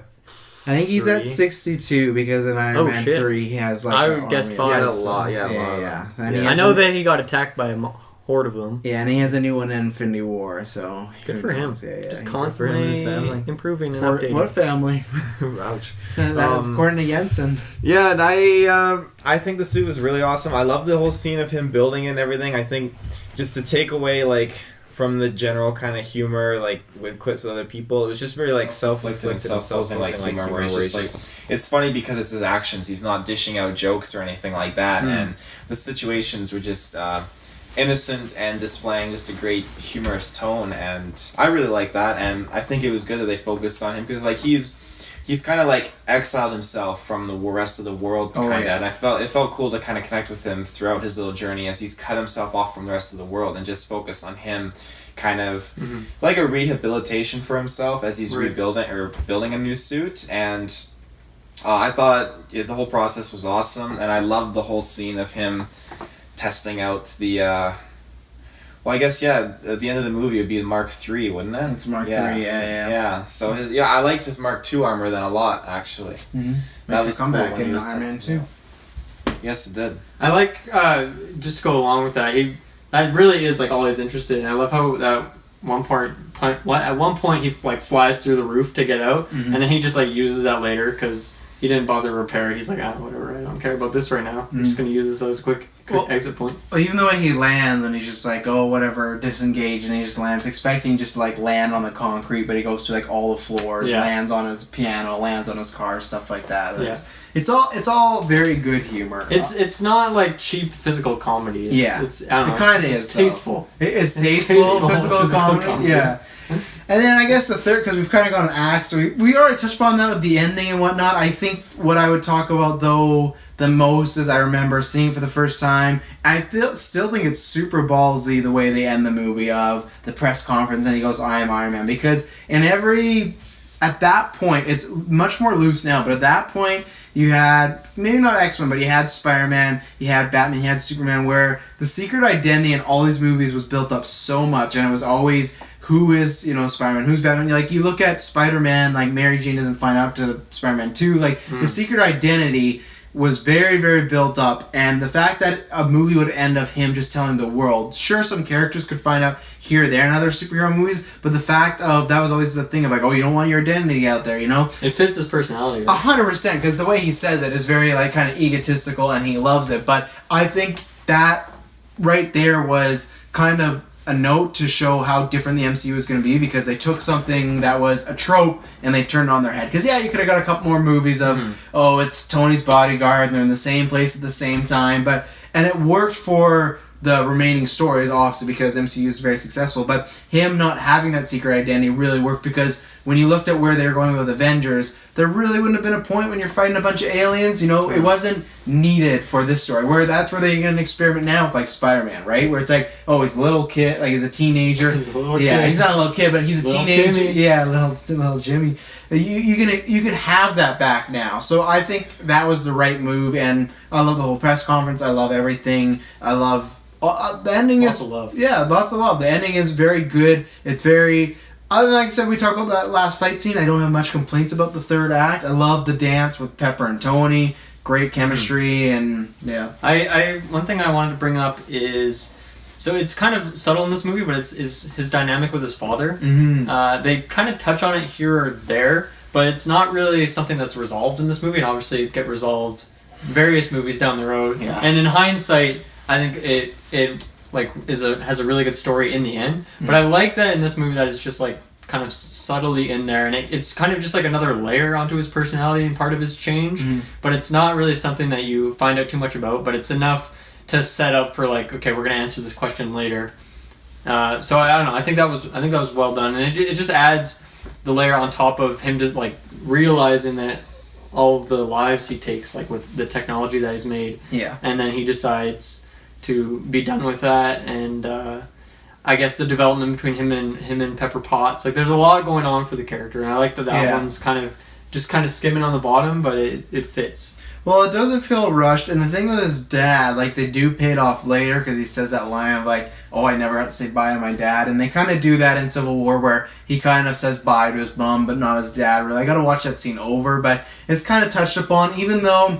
think he's at 62 because in Iron Man 3 he has like I would guess 5. He had a lot. I know that he got attacked by a horde of them. Yeah, and he has a new one in Infinity War, so... Good for him. Yeah, just constantly him and his family. Improving and updating. What family? Ouch. According to Jensen. Yeah, and I think the suit was really awesome. I love the whole scene of him building it and everything. I think just to take away, like, from the general kind of humor, like, with quips with other people, it was just very, like, self-inflicted and self-posing, like, humor where it's just, like... It's funny because it's his actions. He's not dishing out jokes or anything like that, and the situations were just... innocent and displaying just a great humorous tone, and I really like that, and I think it was good that they focused on him because like he's kind of like exiled himself from the rest of the world and it felt cool to kind of connect with him throughout his little journey as he's cut himself off from the rest of the world and just focus on him, kind of like a rehabilitation for himself as he's rebuilding or building a new suit. And I thought the whole process was awesome, and I loved the whole scene of him testing out the at the end of the movie it would be the Mark 3, wouldn't it? It's Mark 3, yeah. So I liked his Mark 2 armor then a lot, actually. That was comeback in Iron Man 2. Yes, it did. I like just to go along with that. That really is like all he's interested in. I love how at one point he like flies through the roof to get out, and then he just like uses that later because he didn't bother to repair it. He's like, whatever, I don't care about this right now. I'm just gonna use this as a quick exit point. Well, even the way he lands and he's just like, oh, whatever, disengage, and he just lands, expecting just to like land on the concrete, but he goes to like all the floors, lands on his piano, lands on his car, stuff like that. It's all very good humor. It's not like cheap physical comedy. It kind of is tasteful. It's tasteful physical comedy. Yeah. And then I guess the third, because we've kind of gone acts, so we already touched upon that with the ending and whatnot. I think what I would talk about though the most is I remember seeing for the first time. I still think it's super ballsy the way they end the movie of the press conference and he goes, "I am Iron Man," because in every at that point, it's much more loose now, but at that point, you had, maybe not X-Men, but you had Spider-Man, you had Batman, you had Superman, where the secret identity in all these movies was built up so much, and it was always, who is, Spider-Man, who's Batman? Like, you look at Spider-Man, like, Mary Jane doesn't find out to Spider-Man 2, like, the secret identity was very, very built up, and the fact that a movie would end of him just telling the world, sure, some characters could find out here or there in other superhero movies, but the fact of, that was always the thing of like, oh, you don't want your identity out there, It fits his personality. Right? 100%, because the way he says it is very, like, kind of egotistical, and he loves it, but I think that right there was kind of a note to show how different the MCU is going to be, because they took something that was a trope and they turned it on their head. Because you could have got a couple more movies of, oh, it's Tony's bodyguard and they're in the same place at the same time, and it worked for the remaining stories, obviously, because MCU is very successful, but him not having that secret identity really worked, because when you looked at where they were going with Avengers, there really wouldn't have been a point when you're fighting a bunch of aliens, it wasn't needed for this story, where that's where they get an experiment now with, like, Spider-Man, right, where it's like, oh, he's a little kid, like, he's a teenager, he's not a little kid, but he's a teenager, Jimmy. Little Jimmy, you can have that back now, so I think that was the right move, and I love the whole press conference, I love everything, I love the ending lots of love. Yeah, lots of love. The ending is very good. It's very... Other than, like I said, we talked about that last fight scene. I don't have much complaints about the third act. I love the dance with Pepper and Tony. Great chemistry, and yeah. I one thing I wanted to bring up is... So it's kind of subtle in this movie, but it's his dynamic with his father. Mm-hmm. They kind of touch on it here or there, but it's not really something that's resolved in this movie, and obviously it get resolved various movies down the road. Yeah. And in hindsight, I think it like has a really good story in the end. But I like that in this movie that it's just like kind of subtly in there, and it's kind of just like another layer onto his personality and part of his change. But it's not really something that you find out too much about. But it's enough to set up for like, okay, we're gonna answer this question later. So I don't know. I think that was well done, and it just adds the layer on top of him just like realizing that all of the lives he takes, like with the technology that he's made. Yeah. And then he decides to be done with that, and I guess the development between him and Pepper Potts, like there's a lot going on for the character, and I like that one's kind of skimming on the bottom, but it fits. Well, it doesn't feel rushed, and the thing with his dad, like they do pay it off later, because he says that line of like, oh, I never had to say bye to my dad, and they kind of do that in Civil War, where he kind of says bye to his mom, but not his dad. Really, I gotta watch that scene over, but it's kind of touched upon, even though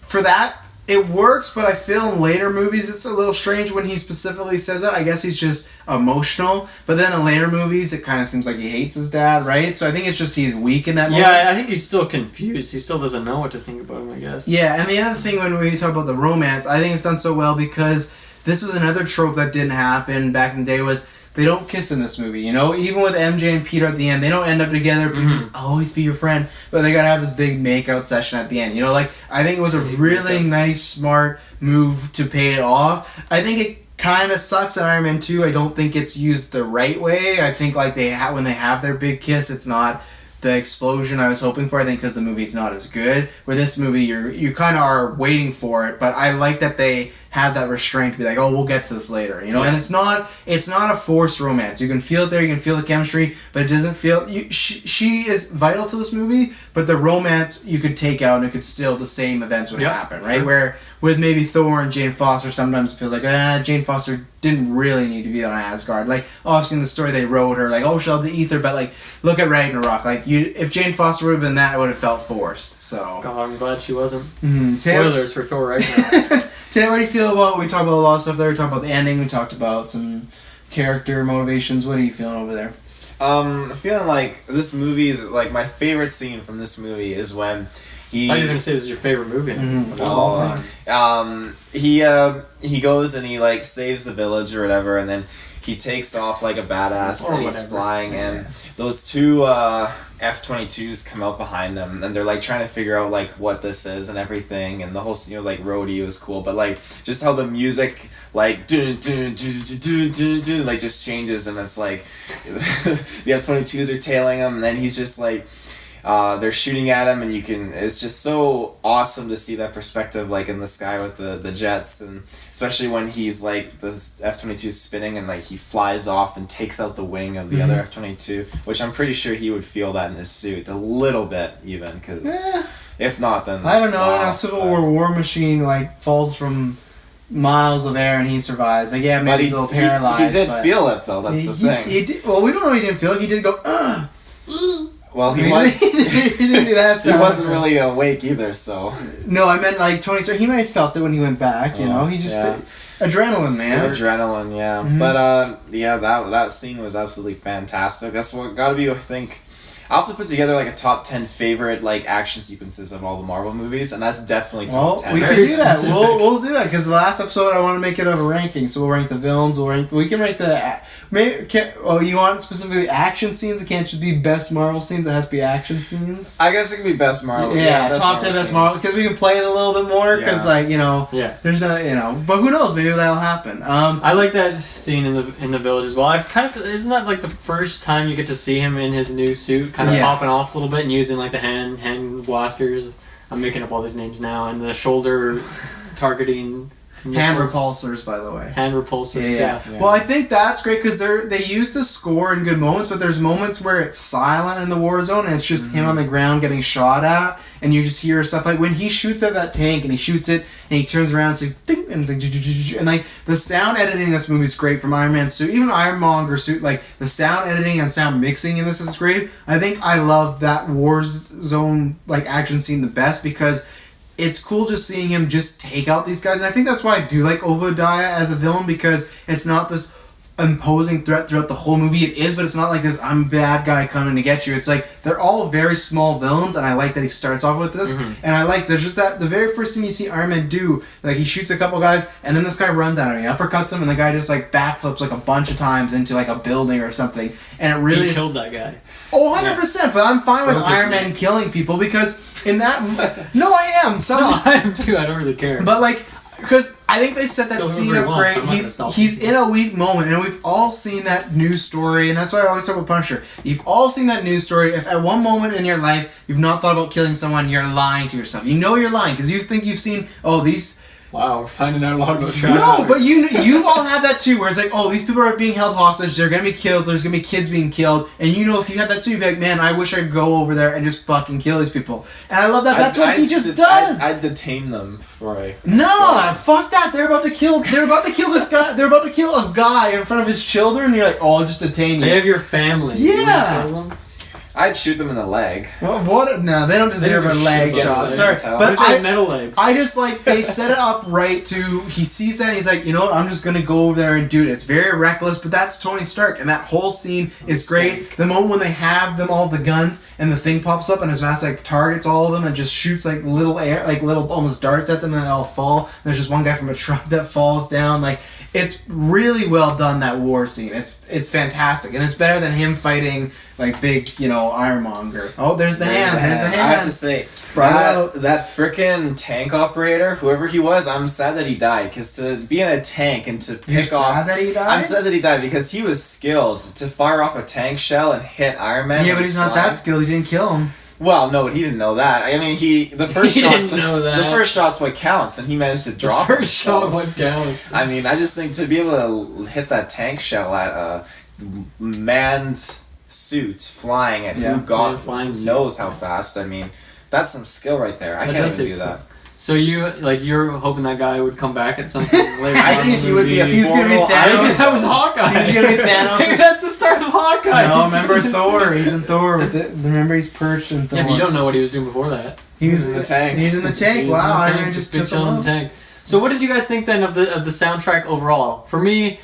for that it works, but I feel in later movies it's a little strange when he specifically says that. I guess he's just emotional, but then in later movies it kind of seems like he hates his dad, right? So I think it's just he's weak in that moment. Yeah, I think he's still confused. He still doesn't know what to think about him, I guess. Yeah, and the other thing when we talk about the romance, I think it's done so well because this was another trope that didn't happen back in the day, was they don't kiss in this movie, even with MJ and Peter at the end, they don't end up together because I'll always be your friend, but they gotta have this big makeout session at the end, like, I think it was a really nice, smart move to pay it off. I think it kind of sucks in Iron Man 2, I don't think it's used the right way. I think, like, when they have their big kiss, it's not the explosion I was hoping for, I think, because the movie's not as good. With this movie, you kind of are waiting for it, but I like that they have that restraint to be like, oh, we'll get to this later, and it's not a forced romance. You can feel it there, you can feel the chemistry, but it doesn't feel, she is vital to this movie, but the romance you could take out and it could still, the same events would happen, right? Sure. Where with maybe Thor and Jane Foster, sometimes it feels like, Jane Foster didn't really need to be on Asgard. Like, obviously in the story they wrote her, like, oh, she'll have the ether, but like, look at Ragnarok. Like, if Jane Foster would have been that, it would have felt forced, so. God, I'm glad she wasn't. Spoilers for Thor Ragnarok. Tim, what do you feel about, we talked about a lot of stuff there, we talked about the ending, we talked about some character motivations, what are you feeling over there? I'm feeling like this movie is, like, my favorite scene from this movie is when I thought you were going to say this is your favorite movie of all time. He goes and he, like, saves the village or whatever, and then he takes off like a badass and he's flying, and those two F-22s come out behind them, and they're like trying to figure out like what this is and everything, and the whole like roadie was cool, but like just how the music like dun, dun, dun, dun, dun, dun, dun, like just changes, and it's like the F-22s are tailing him, and then he's just like they're shooting at him, and it's just so awesome to see that perspective, like in the sky with the jets, and especially when he's like this F-22 spinning and like he flies off and takes out the wing of the other F-22, which I'm pretty sure he would feel that in his suit a little bit even, because if not, then I don't know. In a Civil War Machine like falls from miles of air and he survives. Like, yeah, maybe he's a little paralyzed. He did feel it though. That's the thing. He did, well, we don't know he didn't feel it. He did go. Well, he was. he didn't do that. He wasn't really awake either. So. No, I meant like Tony Stark. He might have felt it when he went back. You know, he just adrenaline, man. Adrenaline, yeah. But that scene was absolutely fantastic. That's what got to be. I think I'll have to put together like a top 10 favorite like action sequences of all the Marvel movies, and that's definitely top 10. We can do that. We'll do that because the last episode I want to make it of a ranking. So we'll rank the villains. We can rank the. You want specifically action scenes? It can't just be best Marvel scenes. It has to be action scenes. I guess it could be best Marvel. Yeah, top 10 best Marvel because we can play it a little bit more. Because there's a but who knows? Maybe that'll happen. I like that scene in the village as well. I kind of isn't that like the first time you get to see him in his new suit, kind of popping off a little bit and using like the hand blasters. I'm making up all these names now, and the shoulder targeting. Hand repulsors, by the way. Hand repulsors, yeah. Well, I think that's great because they use the score in good moments, but there's moments where it's silent in the war zone and it's just him on the ground getting shot at, and you just hear stuff like when he shoots at that tank and he shoots it and he turns around and it's like, ding, and it's like, and like the sound editing in this movie is great from Iron Man's suit, even Ironmonger suit. Like the sound editing and sound mixing in this is great. I think I love that war zone like action scene the best because it's cool just seeing him just take out these guys. And I think that's why I do like Obadiah as a villain, because it's not this imposing threat throughout the whole movie. It is, but it's not like this, I'm a bad guy coming to get you. It's like, they're all very small villains, and I like that he starts off with this. And I like, there's just that, the very first thing you see Iron Man do, like he shoots a couple guys, and then this guy runs at him, he uppercuts him, and the guy just like backflips like a bunch of times into like a building or something. And it really killed that guy. Oh, 100%, but I'm fine with Iron Man killing people because in that... No, I am. No, I am too. I don't really care. But like, because I think they set that scene up great. He's in a weak moment, and we've all seen that news story, and that's why I always talk about Punisher. You've all seen that news story. If at one moment in your life you've not thought about killing someone, you're lying to yourself. You know you're lying because you think you've seen, these... Wow, we're finding out a lot about Travis. No, but you've all had that too, where it's like, these people are being held hostage, they're gonna be killed, there's gonna be kids being killed, and if you had that too, you'd be like, man, I wish I could go over there and just fucking kill these people. And I love that. That's what he just does. I'd detain them before I... No, fuck that. They're about to kill this guy. They're about to kill a guy in front of his children, and you're like, I'll just detain you. They have your family. Yeah. I'd shoot them in the leg. Well, what? No, they don't deserve a leg shot. Sorry, but metal legs. I just like they set it up right to. He sees that and he's like, you know what? I'm just gonna go over there and do it. It's very reckless, but that's Tony Stark, and that whole scene is great. The moment when they have them all the guns and the thing pops up and his mask like targets all of them and just shoots like little almost darts at them and they all fall. And there's just one guy from a truck that falls down. Like it's really well done, that war scene. It's fantastic, and it's better than him fighting like big, Ironmonger. Oh, there's the hand. There's the hand. I have to say, that frickin' tank operator, whoever he was, I'm sad that he died. Because to be in a tank and to pick off... Sad that he died? I'm sad that he died because he was skilled to fire off a tank shell and hit Iron Man. Yeah, but he's not that skilled. He didn't kill him. Well, no, but he didn't know that. I mean, the first shot's what counts, and he managed to drop the first shot what counts. I mean, I just think to be able to hit that tank shell at a manned suit flying at who God knows how fast. I mean, that's some skill right there. I can't even do that. So you're hoping that guy would come back at some point later? I think he would be He's gonna be Thanos. That was Hawkeye. He's gonna be Thanos. Maybe that's the start of Hawkeye. No, remember Thor. He's in Thor. Remember he's perched in Thor. Yeah, but you don't know what he was doing before that. He's in the tank. He's in the tank. Wow, I just took him on the tank. So what did you guys think then of the soundtrack overall? For me,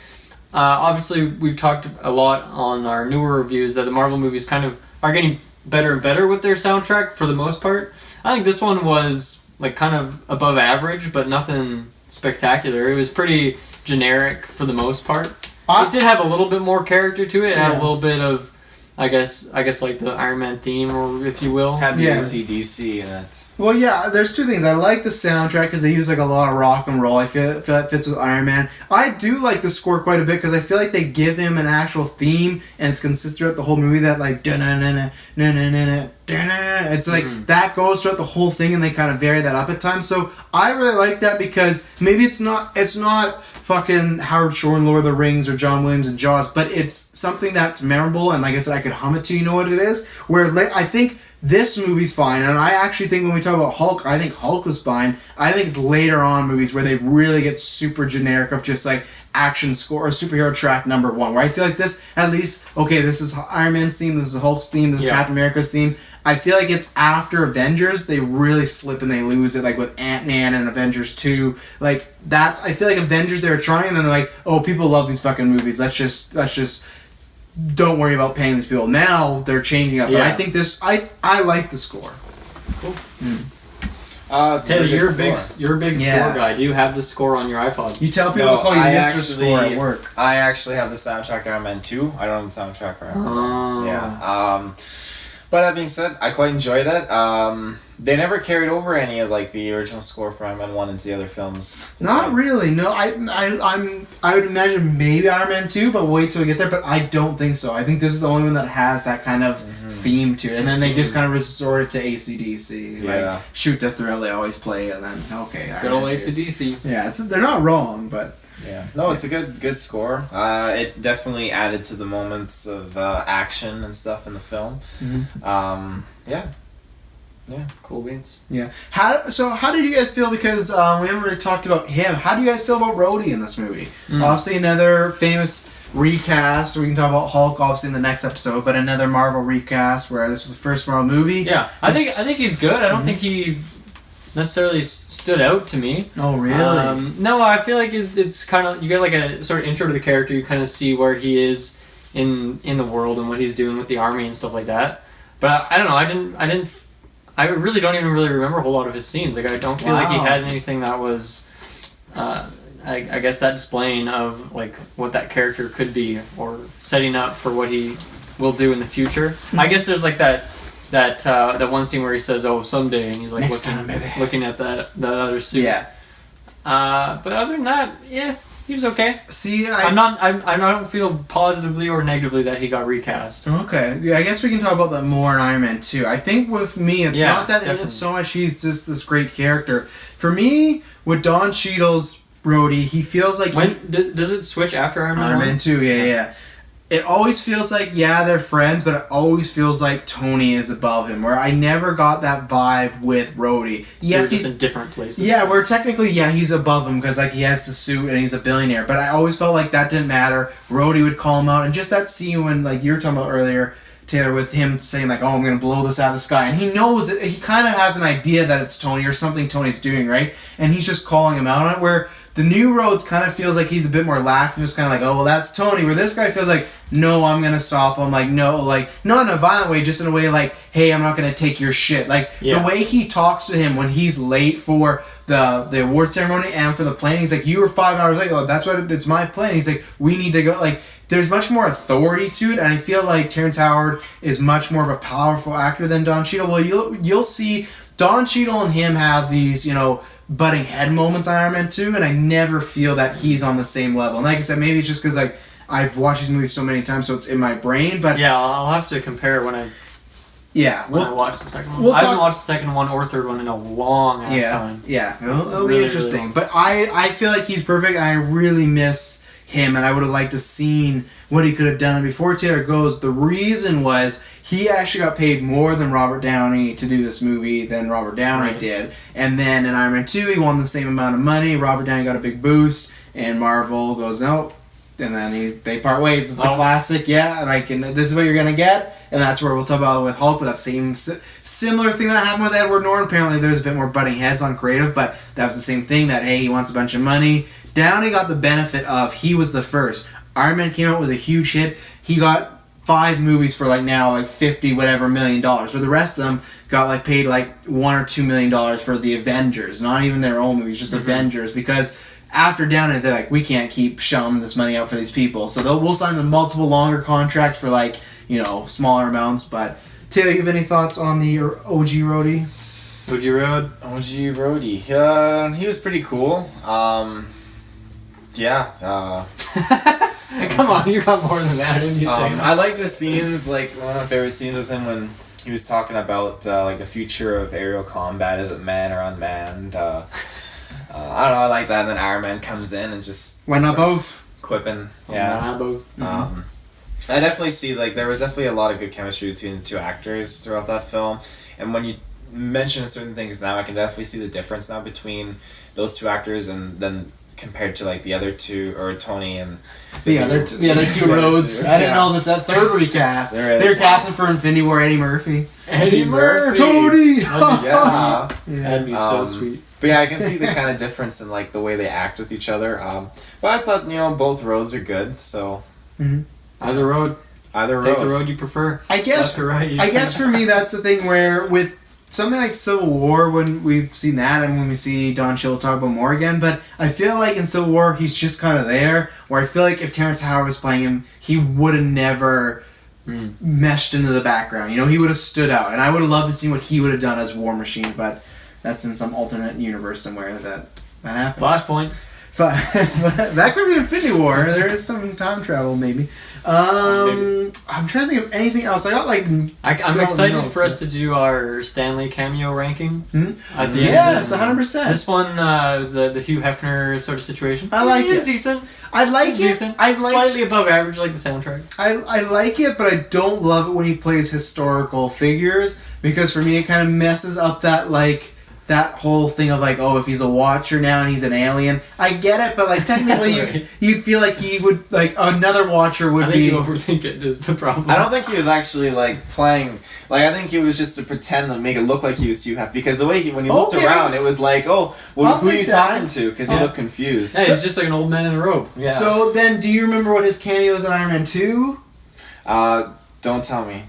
obviously we've talked a lot on our newer reviews that the Marvel movies kind of are getting better and better with their soundtrack for the most part. I think this one was like kind of above average, but nothing spectacular. It was pretty generic for the most part. It did have a little bit more character to it. It had a little bit of, I guess like the Iron Man theme, or if you will. Had the AC/DC in it. Well, yeah, there's two things. I like the soundtrack because they use like a lot of rock and roll. I feel that fits with Iron Man. I do like the score quite a bit because I feel like they give him an actual theme and it's consistent throughout the whole movie. That like da-na-na-na, na-na-na-na, It's like that goes throughout the whole thing, and they kind of vary that up at times. So I really like that because maybe it's not fucking Howard Shore in Lord of the Rings or John Williams in Jaws, but it's something that's memorable, and like I said, I could hum it to you know what it is. Where I think this movie's fine, and I actually think when we talk about Hulk, I think Hulk was fine. I think it's later on movies where they really get super generic of just like action score or superhero track number one, where I feel like this, at least, okay, this is Iron Man's theme, this is Hulk's theme, this is Captain America's theme. I feel like it's after Avengers, they really slip and they lose it, like with Ant-Man and Avengers 2. Like, I feel like Avengers, they were trying, and then they're like, oh, people love these fucking movies, let's just don't worry about paying these people. Now, they're changing up. But I think I like the score. Cool. Taylor, you're a big score guy. Do you have the score on your iPod? You tell people to call you Mr. Score at work. I actually have the soundtrack Iron Man 2. I don't have the soundtrack for Iron Man. Yeah. But that being said, I quite enjoyed it. They never carried over any of like the original score for Iron Man 1 into the other films. Not really. No, I would imagine maybe Iron Man 2, but wait till we get there. But I don't think so. I think this is the only one that has that kind of theme to it. And then they just kind of resorted to AC/DC. Like, Shoot the Thrill they always play, and then, okay. Good old AC/DC. Yeah, they're not wrong, but... Yeah, no, it's a good score. It definitely added to the moments of action and stuff in the film. Yeah, cool beans. Yeah. How did you guys feel? Because we haven't really talked about him. How do you guys feel about Rhodey in this movie? Obviously, another famous recast. We can talk about Hulk obviously in the next episode, but another Marvel recast where this was the first Marvel movie. Yeah, I think he's good. I don't think he necessarily stood out to me. Oh, really? No, I feel like it's kind of, you get like a sort of intro to the character. You kind of see where he is in the world and what he's doing with the army and stuff like that. But I don't know. I really don't even really remember a whole lot of his scenes. Like, I don't feel like he had anything that was, I guess, that displaying of like what that character could be or setting up for what he will do in the future. I guess there's like that one scene where he says, "Oh, someday," and he's like looking at that other suit. Yeah. But other than that, yeah, he was okay. See, I don't feel positively or negatively that he got recast. Okay, yeah, I guess we can talk about that more in Iron Man 2. I think with me, it's not that definitely. It's so much he's just this great character. For me, with Don Cheadle's Rhodey, he feels like does it switch after Iron Man 1? Iron Man 2, yeah. It always feels like, they're friends, but it always feels like Tony is above him, where I never got that vibe with Rhodey. Yes, he's in different places. Yeah, where technically, he's above him, because like he has the suit and he's a billionaire, but I always felt like that didn't matter. Rhodey would call him out, and just that scene when, like you were talking about earlier, Taylor, with him saying like, "Oh, I'm going to blow this out of the sky," and he knows it, he kind of has an idea that it's Tony or something Tony's doing, right? And he's just calling him out on it, where the new Rhodes kind of feels like he's a bit more lax and just kind of like, "Oh, well, that's Tony," where this guy feels like, "No, I'm going to stop him," like, no, like, not in a violent way, just in a way like, "Hey, I'm not going to take your shit." Like, the way he talks to him when he's late for the award ceremony and for the plane, he's like, "You were 5 hours late." Like, "That's what, it's my plane." He's like, "We need to go," like, there's much more authority to it, and I feel like Terrence Howard is much more of a powerful actor than Don Cheadle. Well, you'll see Don Cheadle and him have these, butting head moments on Iron Man 2, and I never feel that he's on the same level. And like I said, maybe it's just because like I've watched these movies so many times, so it's in my brain. But yeah, I'll have to compare when I watch the second one. I haven't watched the second one or third one in a long ass time. Yeah, it'll be interesting. Really, but I feel like he's perfect. I really miss him, and I would have liked to seen what he could have done. And before Taylor goes, the reason was he actually got paid more than Robert Downey to do this movie than Robert Downey did. And then in Iron Man 2, he won the same amount of money. Robert Downey got a big boost, and Marvel goes, "No." And then they part ways. It's the classic, and this is what you're going to get. And that's where we'll talk about it with Hulk, with that same similar thing that happened with Edward Norton. Apparently there's a bit more butting heads on creative, but that was the same thing, that, hey, he wants a bunch of money. Downey got the benefit of, he was the first. Iron Man came out with a huge hit. He got 5 movies for like 50 whatever $million, where the rest of them got like paid like $1 or $2 million for the Avengers, not even their own movies, just Avengers, because after Downey, they're like, we can't keep shelling this money out for these people, so we'll sign them multiple longer contracts for like, smaller amounts. But Taylor, you have any thoughts on the OG Rhodey? OG Rhodey. He was pretty cool. Come on, you got more than that, didn't you? I liked the scenes, like one of my favorite scenes with him when he was talking about like the future of aerial combat. Is it manned or unmanned? I don't know. I like that. And then Iron Man comes in and just Why not starts quipping. Yeah. Why not both? I definitely see like there was definitely a lot of good chemistry between the two actors throughout that film, and when you mention certain things now, I can definitely see the difference now between those two actors and then compared to like the other two, or Tony and the other two roads. I didn't know this. That third recast. They're casting for Infinity War Eddie Murphy. Eddie Murphy. Tony. Yeah. That'd be so sweet. But yeah, I can see the kind of difference in like the way they act with each other. But I thought both roads are good. So Either road. Take the road you prefer. I guess. I guess for me that's the thing where with something like Civil War, when we've seen that and when we see Don Cheadle talk about more again, but I feel like in Civil War he's just kind of there. Where I feel like if Terrence Howard was playing him, he would have never meshed into the background. He would have stood out, and I would have loved to see what he would have done as War Machine. But that's in some alternate universe somewhere that happened. Flashpoint. That could be Infinity War. There is some time travel, maybe. I'm trying to think of anything else. I'm excited for us to do our Stanley cameo ranking at the end. Yes, 100%. This one was the Hugh Hefner sort of situation. I like it. It's decent. I like it. Decent. Slightly above average, like the soundtrack. I like it, but I don't love it when he plays historical figures, because for me it kind of messes up that whole thing of if he's a Watcher now and he's an alien. I get it, but technically you'd feel like he would another Watcher would be. I think you overthink it is the problem. I don't think he was actually playing. I think he was just to pretend to make it look like he was Hugh Hefner, because the way when he looked around, it was who are you talking to? Because he looked confused. Yeah, he's just like an old man in a robe. Yeah. So then, do you remember what his cameo is in Iron Man 2? Don't tell me.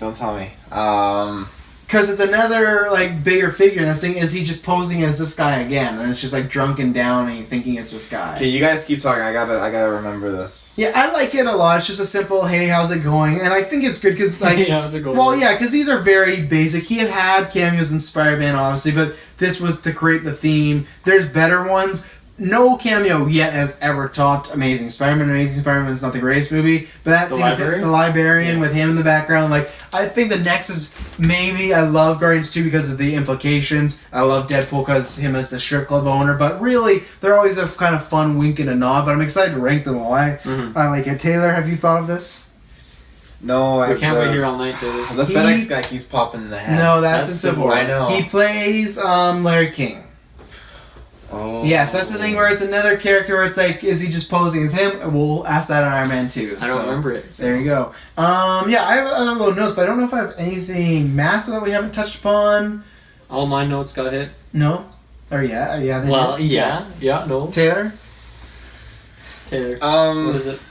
Because it's another bigger figure, and the thing is, he just posing as this guy again, and it's just drunken down and thinking it's this guy. Okay, you guys keep talking. I gotta remember this. Yeah, I like it a lot. It's just a simple, hey, how's it going? And I think it's good because hey, how's it going? Well, yeah, because these are very basic. He had cameos in Spider-Man, obviously, but this was to create the theme. There's better ones. No cameo yet has ever topped Amazing Spider-Man. Amazing Spider-Man is not the greatest movie, but that scene, the librarian with him in the background, I think the next is maybe. I love Guardians 2 because of the implications. I love Deadpool because him as a strip club owner, but really, they're always a kind of fun wink and a nod, but I'm excited to rank them all. I like it. Taylor, have you thought of this? No, I can't wait here all night, Taylor. The FedEx guy keeps popping in the head. No, that's in Civil War. I know. He plays Larry King. Oh. Yes, that's the thing where it's another character where it's is he just posing as him? And we'll ask that in Iron Man 2. I don't remember it. So. There you go. Yeah, I have other little notes, but I don't know if I have anything massive that we haven't touched upon. All my notes got hit. No? Or yeah. Well, yeah, no. Taylor? What is it?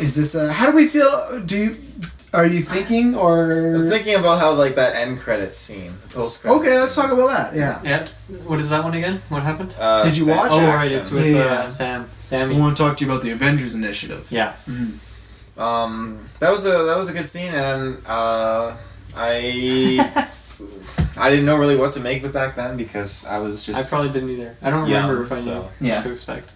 Is this how do we feel? Are you thinking or? I'm thinking about how that end credits scene, the post credits. Okay, let's talk about that. Yeah. Yeah. What is that one again? What happened? Did you watch it? Oh, right. It's with Sammy. I want to talk to you about the Avengers Initiative. Yeah. Mm-hmm. That was a good scene, and I didn't know really what to make of it back then because I was just. I probably didn't either. I don't remember if I knew what to expect.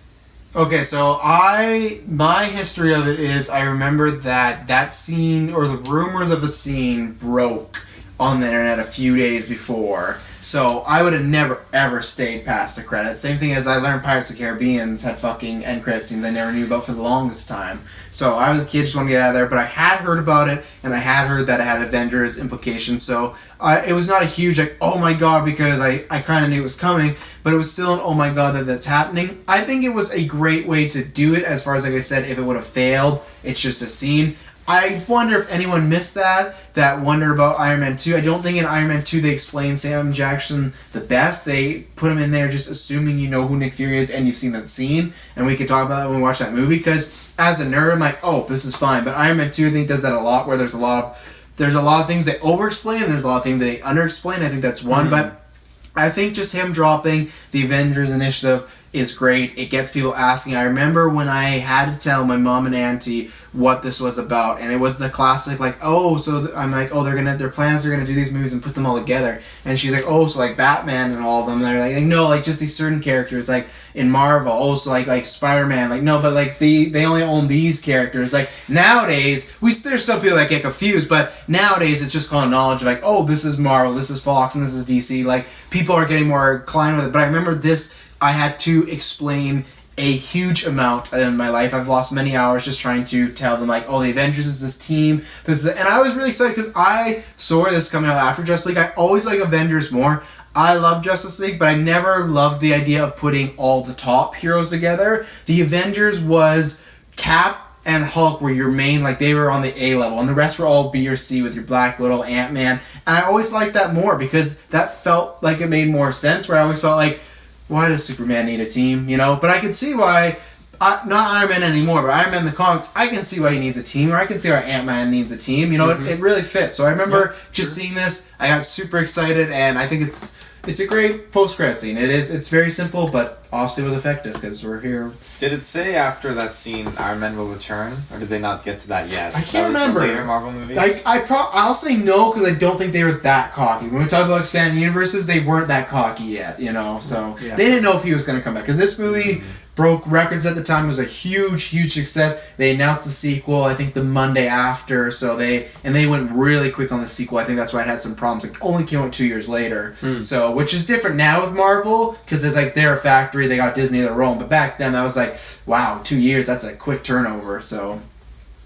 Okay, so my history of it is I remember that scene, or the rumors of the scene, broke on the internet a few days before. So I would have never ever stayed past the credits. Same thing as I learned Pirates of the Caribbean's had fucking end credit scenes I never knew about for the longest time. So I was a kid, just wanted to get out of there, but I had heard about it, and I had heard that it had Avengers implications, so it was not a huge, oh my god, because I kind of knew it was coming, but it was still an oh my god that's happening. I think it was a great way to do it, as far as, like I said, if it would have failed, it's just a scene. I wonder if anyone missed that wonder about Iron Man 2. I don't think in Iron Man 2 they explain Sam Jackson the best. They put him in there just assuming you know who Nick Fury is and you've seen that scene, and we could talk about that when we watch that movie, because as a nerd, I'm like, oh, this is fine. But Iron Man 2, I think, does that a lot, where there's a lot of things they over-explain, and there's a lot of things they under-explain. I think that's one, but I think just him dropping the Avengers Initiative is great. It gets people asking. I remember when I had to tell my mom and auntie what this was about, and it was the classic like, oh, so I'm like, oh, their plans are gonna do these movies and put them all together, and she's like, oh, so like Batman and all of them, and they're like no, like just these certain characters like in Marvel, oh, so like Spider-Man, like no, but like they only own these characters. Like nowadays, there's some people that get confused, but nowadays it's just common knowledge like, oh, this is Marvel, this is Fox, and this is DC. Like people are getting more inclined with it. But I remember this, I had to explain a huge amount in my life. I've lost many hours just trying to tell them like, oh, the Avengers is this team. And I was really excited because I saw this coming out after Justice League. I always like Avengers more. I love Justice League, but I never loved the idea of putting all the top heroes together. The Avengers was Cap and Hulk were your main, like they were on the A level, and the rest were all B or C with your Black Widow, Ant-Man. And I always liked that more because that felt like it made more sense, where I always felt like, why does Superman need a team, you know? But I can see why, not Iron Man anymore, but Iron Man in the comics, I can see why he needs a team, or I can see why Ant-Man needs a team. You know, it really fits. So I remember seeing this, I got super excited, and I think it's a great post-credit scene. It's very simple, but obviously was effective because we're here. Did it say after that scene Iron Man will return, or did they not get to that yet? I can't remember. Later Marvel movies. I'll say no because I don't think they were that cocky. When we talk about expanding universes, they weren't that cocky yet, you know. So they didn't know if he was going to come back because this movie broke records at the time. It was a huge success. They announced a sequel, I think the Monday after. So they went really quick on the sequel. I think that's why it had some problems. It only came out 2 years later. So which is different now with Marvel because it's like they're a factory. They got Disney of their own. But back then that was like, wow, 2 years. That's a quick turnover. So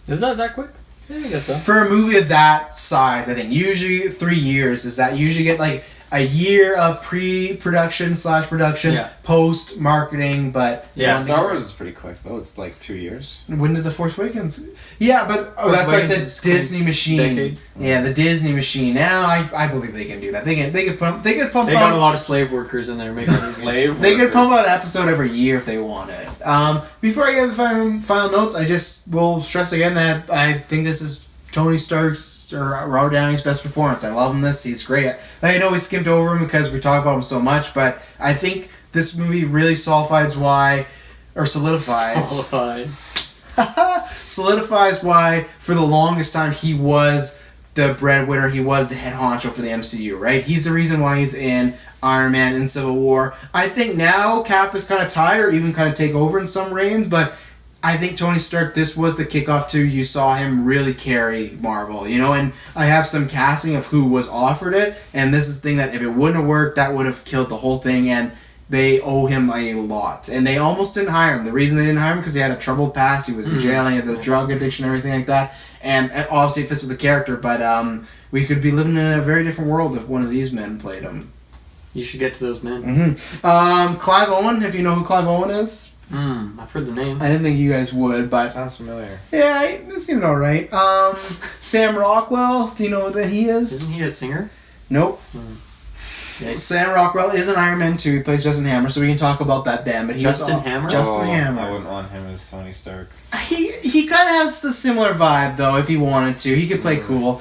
is that quick? Yeah, I guess so. For a movie of that size, I think usually 3 years is that usually get like a year of pre-production / production, post-marketing, but... Yeah, Star Wars is pretty quick, though. It's like 2 years. When did The Force Awakens... Yeah, but... Oh, that's why I said Disney machine. Decade. Yeah, the Disney machine. Now, I believe they can do that. They could pump They got a lot of slave workers in there making They could pump out an episode every year if they wanted. Before I get to the final notes, I just will stress again that I think this is Tony Stark's or Robert Downey's best performance. I love him this. He's great. I know we skipped over him because we talk about him so much, but I think this movie really solidifies why for the longest time he was the breadwinner, he was the head honcho for the MCU, right? He's the reason why he's in Iron Man and Civil War. I think now Cap is kind of tired or even kind of take over in some reigns, but I think Tony Stark, this was the kickoff to you saw him really carry Marvel, you know, and I have some casting of who was offered it, and this is the thing that if it wouldn't have worked, that would have killed the whole thing, and they owe him a lot. And they almost didn't hire him. The reason they didn't hire him because he had a troubled past, he was in jail, he had the drug addiction, everything like that, and obviously it fits with the character, but we could be living in a very different world if one of these men played him. You should get to those men. Clive Owen, if you know who Clive Owen is. I've heard the name. I didn't think you guys would, but... Sounds familiar. Yeah, it seemed alright. Sam Rockwell, do you know who he is? Isn't he a singer? Nope. Sam Rockwell is an Iron Man 2. He plays Justin Hammer, so we can talk about that then. But Justin Hammer? Justin Hammer. I wouldn't want him as Tony Stark. He kind of has the similar vibe, though, if he wanted to. He could play cool.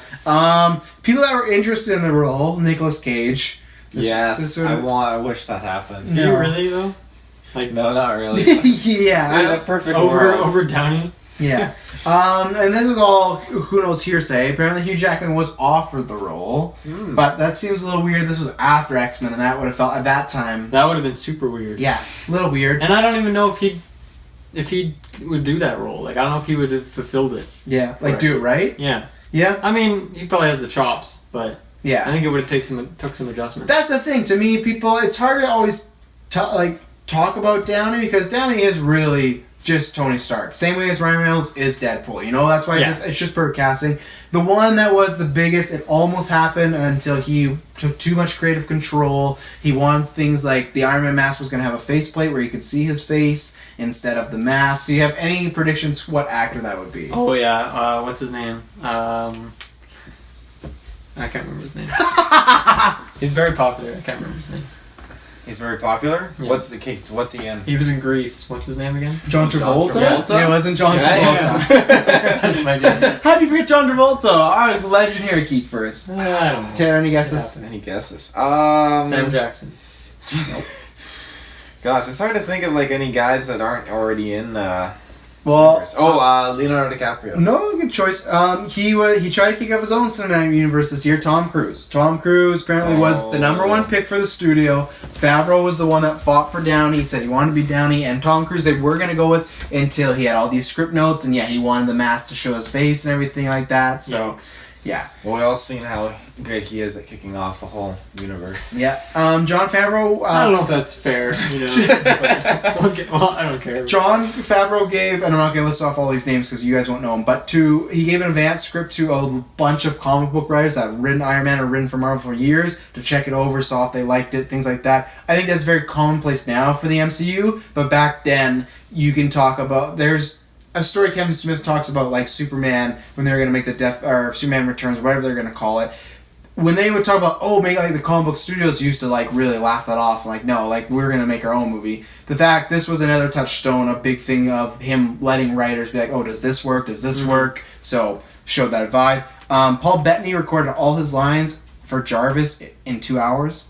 People that were interested in the role, Nicolas Cage. I wish that happened. Do you really, though? Like, no, not really. Yeah. In a perfect world. Over Downey? Yeah. And this is all who knows hearsay. Apparently Hugh Jackman was offered the role, but that seems a little weird. This was after X-Men, and that would have felt at that time. That would have been super weird. Yeah, a little weird. And I don't even know if he would do that role. Like, I don't know if he would have fulfilled it. Yeah, like do it right. Yeah. Yeah. I mean, he probably has the chops, but yeah, I think it would have took some adjustment. That's the thing. To me, it's hard to always talk about Downey because Downey is really just Tony Stark. Same way as Ryan Reynolds is Deadpool. You know, that's why it's just perfect casting. The one that was the biggest, it almost happened until he took too much creative control. He wanted things like the Iron Man mask was going to have a faceplate where you could see his face instead of the mask. Do you have any predictions what actor that would be? Oh, yeah. What's his name? I can't remember his name. He's very popular. I can't remember his name. He's very popular? Yeah. What's he in? He was in Grease. What's his name again? John Travolta? Yeah, it wasn't John Travolta. That's my guess. How do you forget John Travolta? Alright, legend here, Geek first. I don't know. Taylor, any guesses? Any guesses? Sam Jackson. Nope. Gosh, it's hard to think of like any guys that aren't already in. Well, Leonardo DiCaprio. no, good choice. He tried to kick off his own cinematic universe this year. Tom Cruise. Tom Cruise apparently was the #1 pick for the studio. Favreau was the one that fought for Downey. He said he wanted to be Downey, and Tom Cruise they were gonna go with until he had all these script notes, and he wanted the mask to show his face and everything like that. So. Yikes. Yeah. Well, we all seen how great he is at kicking off the whole universe. Yeah. John Favreau. I don't know if that's fair. Okay, well, I don't care. John Favreau gave, and I'm not going to list off all these names because you guys won't know them, but he gave an advanced script to a bunch of comic book writers that have written Iron Man or written for Marvel for years to check it over, saw if they liked it, things like that. I think that's very commonplace now for the MCU, but back then you can talk about there's a story Kevin Smith talks about like Superman when they were going to make or Superman Returns, whatever they're going to call it. When they would talk about, maybe like the comic book studios used to like really laugh that off, like no, like we're going to make our own movie. The fact this was another touchstone, a big thing of him letting writers be like, does this work? Does this work? So showed that vibe. Paul Bettany recorded all his lines for Jarvis in 2 hours.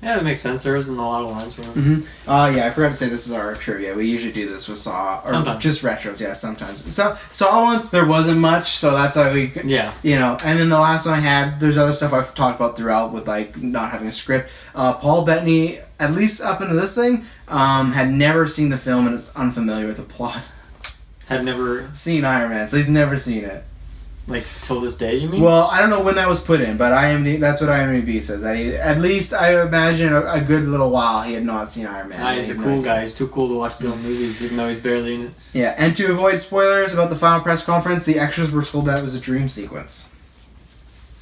Yeah, that makes sense. There isn't a lot of lines for him. Mm-hmm. I forgot to say this is our trivia. We usually do this with Saw, or sometimes. Just retros. Yeah, sometimes. So Saw once there wasn't much, so that's why we. Yeah. And then the last one I had. There's other stuff I've talked about throughout with like not having a script. Paul Bettany, at least up into this thing, had never seen the film and is unfamiliar with the plot. Had never seen Iron Man, so he's never seen it. Like, till this day, you mean? Well, I don't know when that was put in, but that's what IMDb says. At least, I imagine, a good little while he had not seen Iron Man. He's a cool guy. He's too cool to watch his own movies, even though he's barely in it. Yeah, and to avoid spoilers about the final press conference, the extras were told that it was a dream sequence.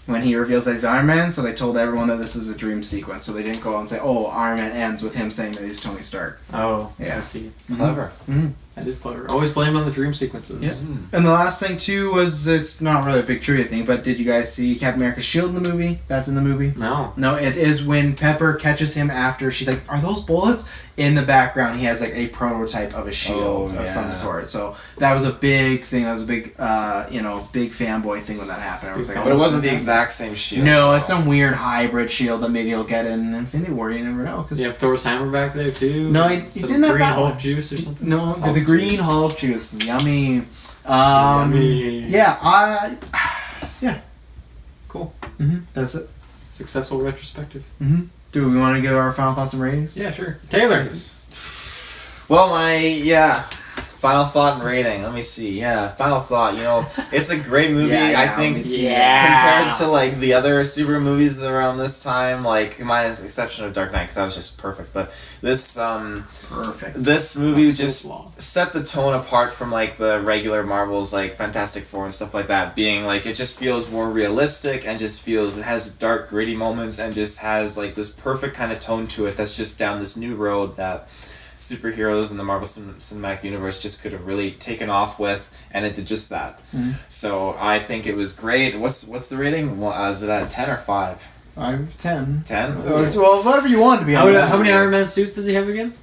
When he reveals that he's Iron Man, so they told everyone that this is a dream sequence, so they didn't go out and say, Iron Man ends with him saying that he's Tony Stark. Oh, yeah. I see. Clever. Mm-hmm. That is clever. Always blame on the dream sequences. Yeah. And the last thing, too, was, it's not really a big trivia thing, but did you guys see Captain America's shield in the movie? That's in the movie? No. No, it is when Pepper catches him after she's like, are those bullets? In the background, he has like a prototype of a shield of some sort. So that was a big thing. That was a big, big fanboy thing when that happened. I was like, but it wasn't the exact same shield. No, it's some weird hybrid shield that maybe he'll get in Infinity War. You never know. You have Thor's hammer back there too. No, he didn't have green that Hulk juice or something. No, Hulk the green juice. Hulk juice, yummy. Yummy. Yeah, Cool. That's it. Successful retrospective. Do we want to give our final thoughts and ratings? Yeah, sure. Taylor. Well, final thought and rating. Let me see. Yeah, final thought. It's a great movie. I think compared to like the other super movies around this time, like minus the exception of Dark Knight, because that was just perfect. But this this movie just set the tone apart from like the regular Marvels, like Fantastic Four and stuff like that. Being like it just feels more realistic and just feels it has dark, gritty moments and just has like this perfect kind of tone to it. That's just down this new road that superheroes in the Marvel Cinematic Universe just could have really taken off with, and it did just that. So I think it was great. What's the rating? Is it at 10 or 5? 10. 10? Well, whatever you want to be. How many Iron Man suits does he have again?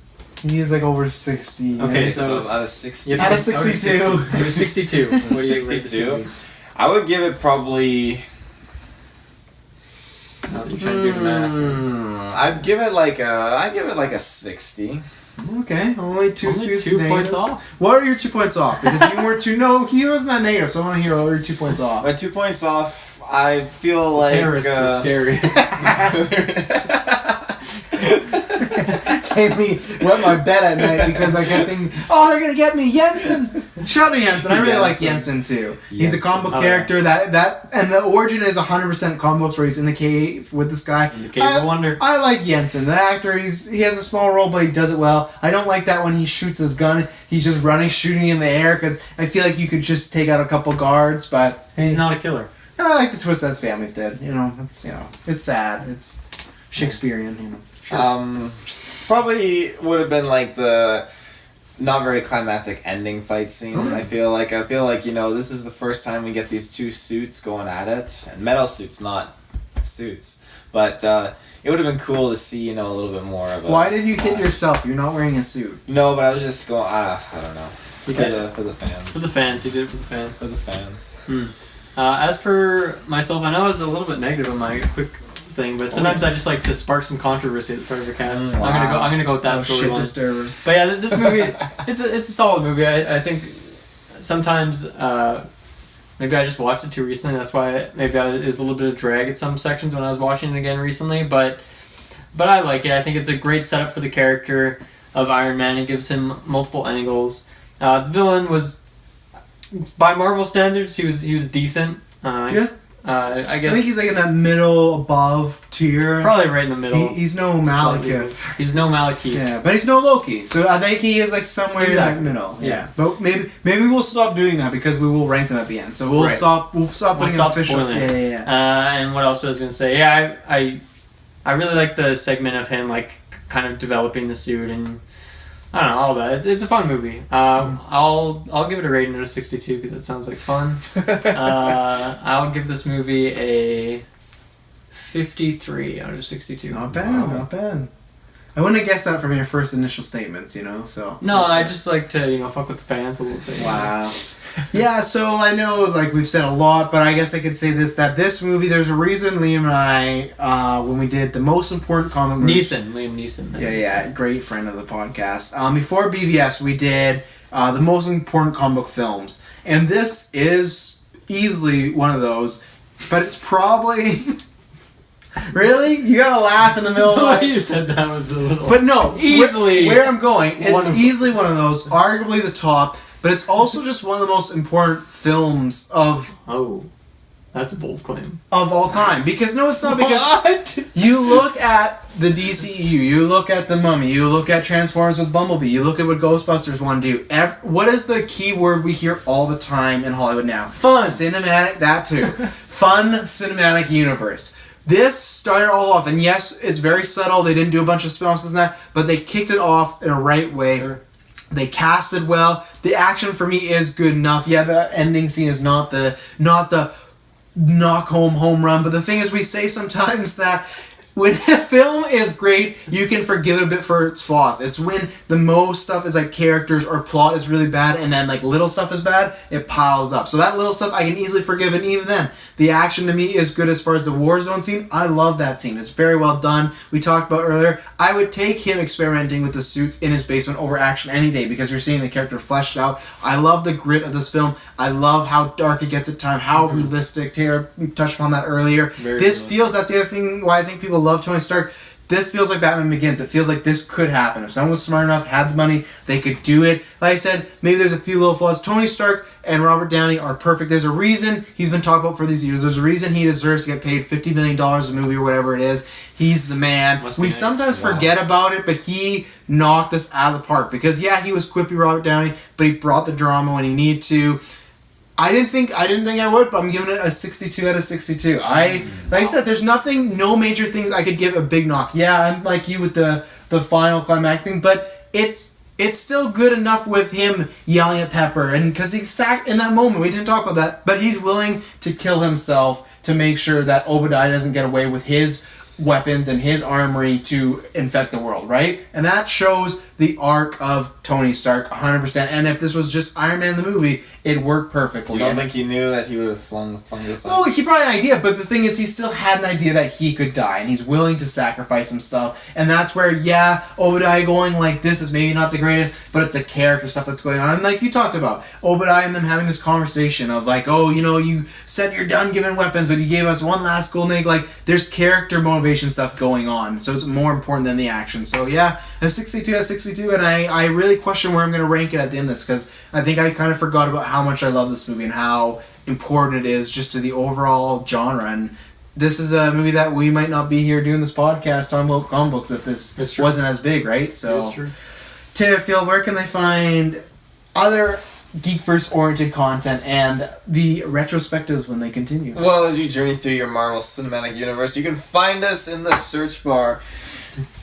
He is like over 60. Okay, so out of 60. Out of 62. He was 62. What do you 62. I would give it probably. Now that you're trying to do the math. I'd give it like a 60. Okay, only two suits. 2 points off. What are your 2 points off? Because you were no, he wasn't that negative. So I want to hear what are your 2 points off. My 2 points off. I feel like terrorists are scary. Made me wet my bed at night because I kept thinking, they're gonna get me, Jensen. Shout out to Jensen. I really like Jensen too. He's a comic book character that and the origin is 100% comic books where he's in the cave with this guy. In the Cave of Wonder. I like Jensen, the actor. He has a small role, but he does it well. I don't like that when he shoots his gun. He's just running, shooting in the air because I feel like you could just take out a couple guards, but he's not a killer. And I like the twist that his family's dead. It's sad. It's Shakespearean. Sure. Probably would have been like the not very climactic ending fight scene. I feel like this is the first time we get these two suits going at it, and metal suits, not suits. But it would have been cool to see a little bit more of. Why did you hit yourself? You're not wearing a suit. No, but I was just going. I don't know. For the fans. For the fans, he did it for the fans. For the fans. As for myself, I know I was a little bit negative on my quick thing, but sometimes I just like to spark some controversy at the start of a cast. Wow. I'm gonna go with that storyline. Disturber. But yeah, this movie, it's a solid movie. I think sometimes maybe I just watched it too recently. That's why maybe it was a little bit of drag at some sections when I was watching it again recently. But I like it. I think it's a great setup for the character of Iron Man. It gives him multiple angles. The villain was, by Marvel standards, he was decent. Yeah. I guess. I think he's like in that middle above tier. Probably right in the middle. He's no Malekith. He's no Malekith. Yeah, but he's no Loki. So I think he is like somewhere in that middle. Yeah. But maybe we'll stop doing that because we will rank them at the end. So we'll stop putting official. Spoiling it. Yeah. And what else was I going to say? Yeah, I really like the segment of him like kind of developing the suit and I don't know, all that. It's a fun movie. I'll give it a rating of 62 because it sounds like fun. I'll give this movie a 53 out of 62. Not bad, not bad. I wouldn't have guessed that from your first initial statements, so. No, I just like to, fuck with the fans a little bit. Wow. Yeah, so I know, like, we've said a lot, but I guess I could say that this movie, there's a reason Liam and I, when we did the most important comic movies... Liam Neeson. Yeah, great friend of the podcast. Before BVS, we did the most important comic book films, and this is easily one of those, but it's probably... Really? You gotta laugh in the middle The of way you said that was a little... But no, easily... Where I'm going, it's easily one of those, arguably the top... But it's also just one of the most important films of... Oh, that's a bold claim. Of all time. Because, no, it's not because... What? You look at the DCEU, you look at The Mummy, you look at Transformers with Bumblebee, you look at what Ghostbusters want to do. What is the key word we hear all the time in Hollywood now? Fun. Cinematic, that too. Fun cinematic universe. This started all off, and yes, it's very subtle, they didn't do a bunch of spin-offs and that, but they kicked it off in a right way. Sure. They casted well. The action for me is good enough. Yeah, the ending scene is not the knock home run. But the thing is, we say sometimes that when a film is great, you can forgive it a bit for its flaws. It's when the most stuff is like characters or plot is really bad, and then like little stuff is bad, it piles up. So that little stuff I can easily forgive, and even then, the action to me is good as far as the Warzone scene. I love that scene. It's very well done. We talked about earlier. I would take him experimenting with the suits in his basement over action any day because you're seeing the character fleshed out. I love the grit of this film. I love how dark it gets at times, how realistic. Taylor touched upon that earlier. That's the other thing why I think people love Tony Stark. This feels like Batman Begins. It feels like this could happen. If someone was smart enough, had the money, they could do it. Like I said, maybe there's a few little flaws. Tony Stark and Robert Downey are perfect. There's a reason he's been talked about for these years. There's a reason he deserves to get paid $50 million a movie or whatever it is. He's the man. We sometimes forget about it, but he knocked this out of the park. Because, yeah, he was quippy, Robert Downey, but he brought the drama when he needed to. I didn't think I would, but I'm giving it a 62 out of 62. Like I said, there's no major things I could give a big knock. Yeah, I'm like you with the final climax thing, but it's still good enough with him yelling at Pepper, and because he's sacked in that moment. We didn't talk about that, but he's willing to kill himself to make sure that Obadiah doesn't get away with his weapons and his armory to infect the world, right? And that shows the arc of Tony Stark 100%. And if this was just Iron Man the movie, it worked perfectly. You don't think he knew that he would have flung this out? Well, he probably had an idea, but the thing is, he still had an idea that he could die, and he's willing to sacrifice himself. And that's where, yeah, Obadiah going like this is maybe not the greatest, but it's a character stuff that's going on. And like you talked about, Obadiah and them having this conversation of like, oh, you said you're done giving weapons, but you gave us one last gold egg. Like, there's character motivation stuff going on, so it's more important than the action. So yeah, a 62 out of 62, and I really question where I'm going to rank it at the end of this, because I think I kind of forgot about how much I love this movie and how important it is just to the overall genre. And this is a movie that we might not be here doing this podcast talking about comic books if this wasn't as big, right? So, it's true. Taylor Field, where can they find other Geekverse-oriented content and the retrospectives when they continue? Well, as you journey through your Marvel Cinematic Universe, you can find us in the search bar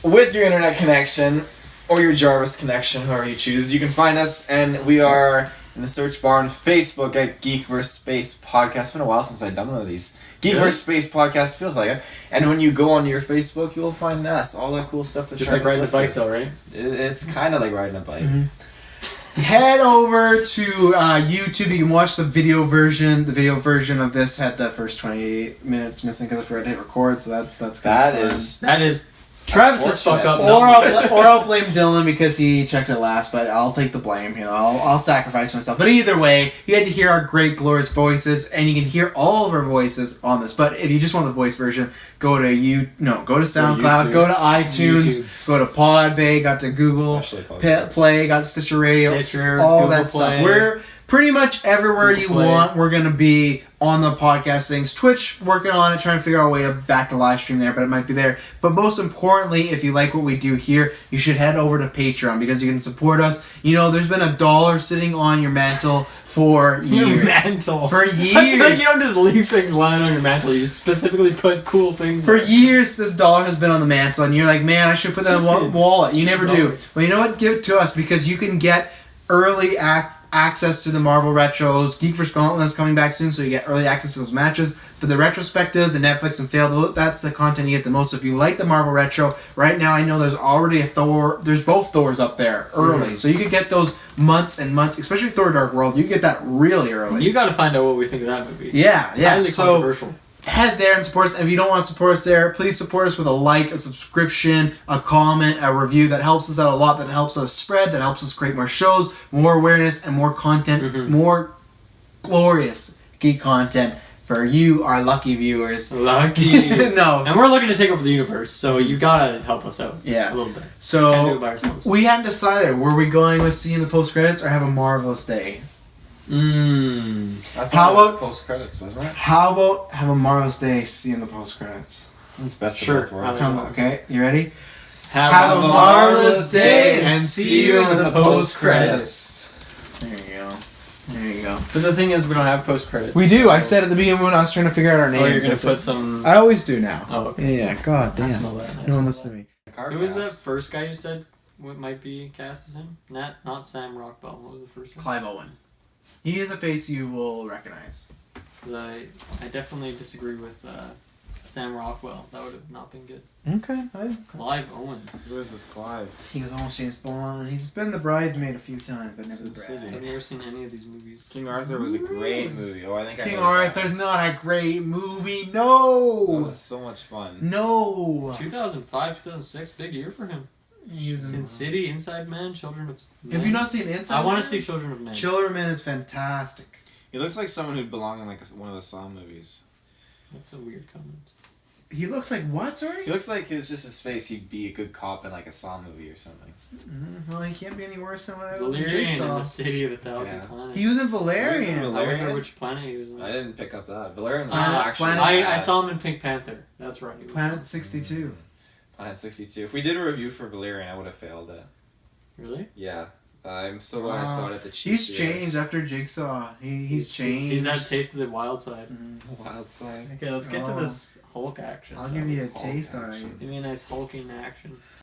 with your internet connection or your Jarvis connection, whoever you choose. You can find us, and we are in the search bar on Facebook at Geekverse Space Podcast. It's been a while since I've done one of these. Geekverse Space Podcast feels like it. And when you go on your Facebook, you'll find us. All that cool stuff. Just like riding a bike, though, right? It's kind of like riding a bike. Mm-hmm. Head over to YouTube. You can watch the video version. The video version of this had the first 28 minutes missing because I forgot to hit record. So that's kind of fun. That is Travis's fuck up. Or I'll blame Dylan because he checked it last, but I'll take the blame. You know, I'll sacrifice myself. But either way, you had to hear our great, glorious voices, and you can hear all of our voices on this. But if you just want the voice version, go to SoundCloud, go to iTunes, go to Podbay, got to Google Play, got to Stitcher Radio, all Google that stuff. Play. We're pretty much everywhere you want. We're gonna be on the podcast things. Twitch, working on it, trying to figure out a way to back the live stream there, but it might be there. But most importantly, if you like what we do here, you should head over to Patreon because you can support us. You know, there's been $1 sitting on your mantle for years. Your mantle. For years. I feel like you don't just leave things lying on your mantle. You specifically put cool things. For years, this dollar has been on the mantle, and you're like, man, I should put that in the wallet. You never do. Well, you know what? Give it to us because you can get early access to the Marvel Retros. Geek for Scotland is coming back soon, so you get early access to those matches. But the retrospectives and Netflix and Fail, that's the content you get the most. So if you like the Marvel Retro, right now I know there's already a Thor. There's both Thors up there early. So you could get those months and months, especially Thor Dark World. You get that really early. You got to find out what we think of that movie. Yeah. Highly controversial. Head there and support us. If you don't want to support us there, please support us with a like, a subscription, a comment, a review. That helps us out a lot. That helps us spread. That helps us create more shows, more awareness, and more content, more glorious geek content for you, our lucky viewers. Lucky. No. And we're looking to take over the universe, so you got to help us out. Yeah. A little bit. So Can't do it by ourselves. we hadn't decided. Were we going with seeing the post-credits or have a marvelous day? I thought How it was about post credits, wasn't it? How about have a marvelous day seeing the post-credits? It's best Sure. of both worlds. Okay, you ready? Have a marvelous day and see you in the post-credits. There you go. There you go. But the thing is, we don't have post credits. We do. I said at the beginning when I was trying to figure out our names. Oh, you're gonna I put said- some. I always do now. Oh, okay. Yeah. God I damn. smell that. No one listens to me. Who was the first guy you said might be cast as him? Not Sam Rockwell. What was the first one? Clive Owen. He is a face you will recognize. 'Cause I definitely disagree with Sam Rockwell. That would have not been good. Okay. Clive Owen. Who is this Clive? He was almost James Bond. He's been the bridesmaid a few times, but never Sin the City. bride. I've never seen any of these movies. King Arthur was a great movie. Oh, I think King I know that. Arthur's not a great movie. That No. was so much fun. No. 2005, 2006, big year for him. He was Sin in- City, Inside Man, Children of Men. Have you not seen Inside I want Man? to see Children of Men. Children of Men is fantastic. He looks like someone who'd belong in like one of the Saw movies. That's a weird comment. He looks like what? Sorry. He looks like it was just his face. He'd be a good cop in like a Saw movie or something. Well, he can't be any worse than what I was in Valerian and Jigsaw. the City of a Thousand Yeah. Planets. He was in He was Valerian. in I Valerian. wonder which planet he was on. I didn't pick up that. Valerian was Planet- actually. Planet- I sad. saw him in Pink Panther. That's right. He was Planet on. 62. Planet 62. If we did a review for Valerian, I would have failed it. Really? Yeah. I'm so glad I saw it at the cheap He's theater. changed after Jigsaw. He's changed. He's had taste of the wild side. Wild side. Okay, let's get to Oh. this Hulk action. I'll give you a Hulk taste on action. it. Give me a nice hulking action.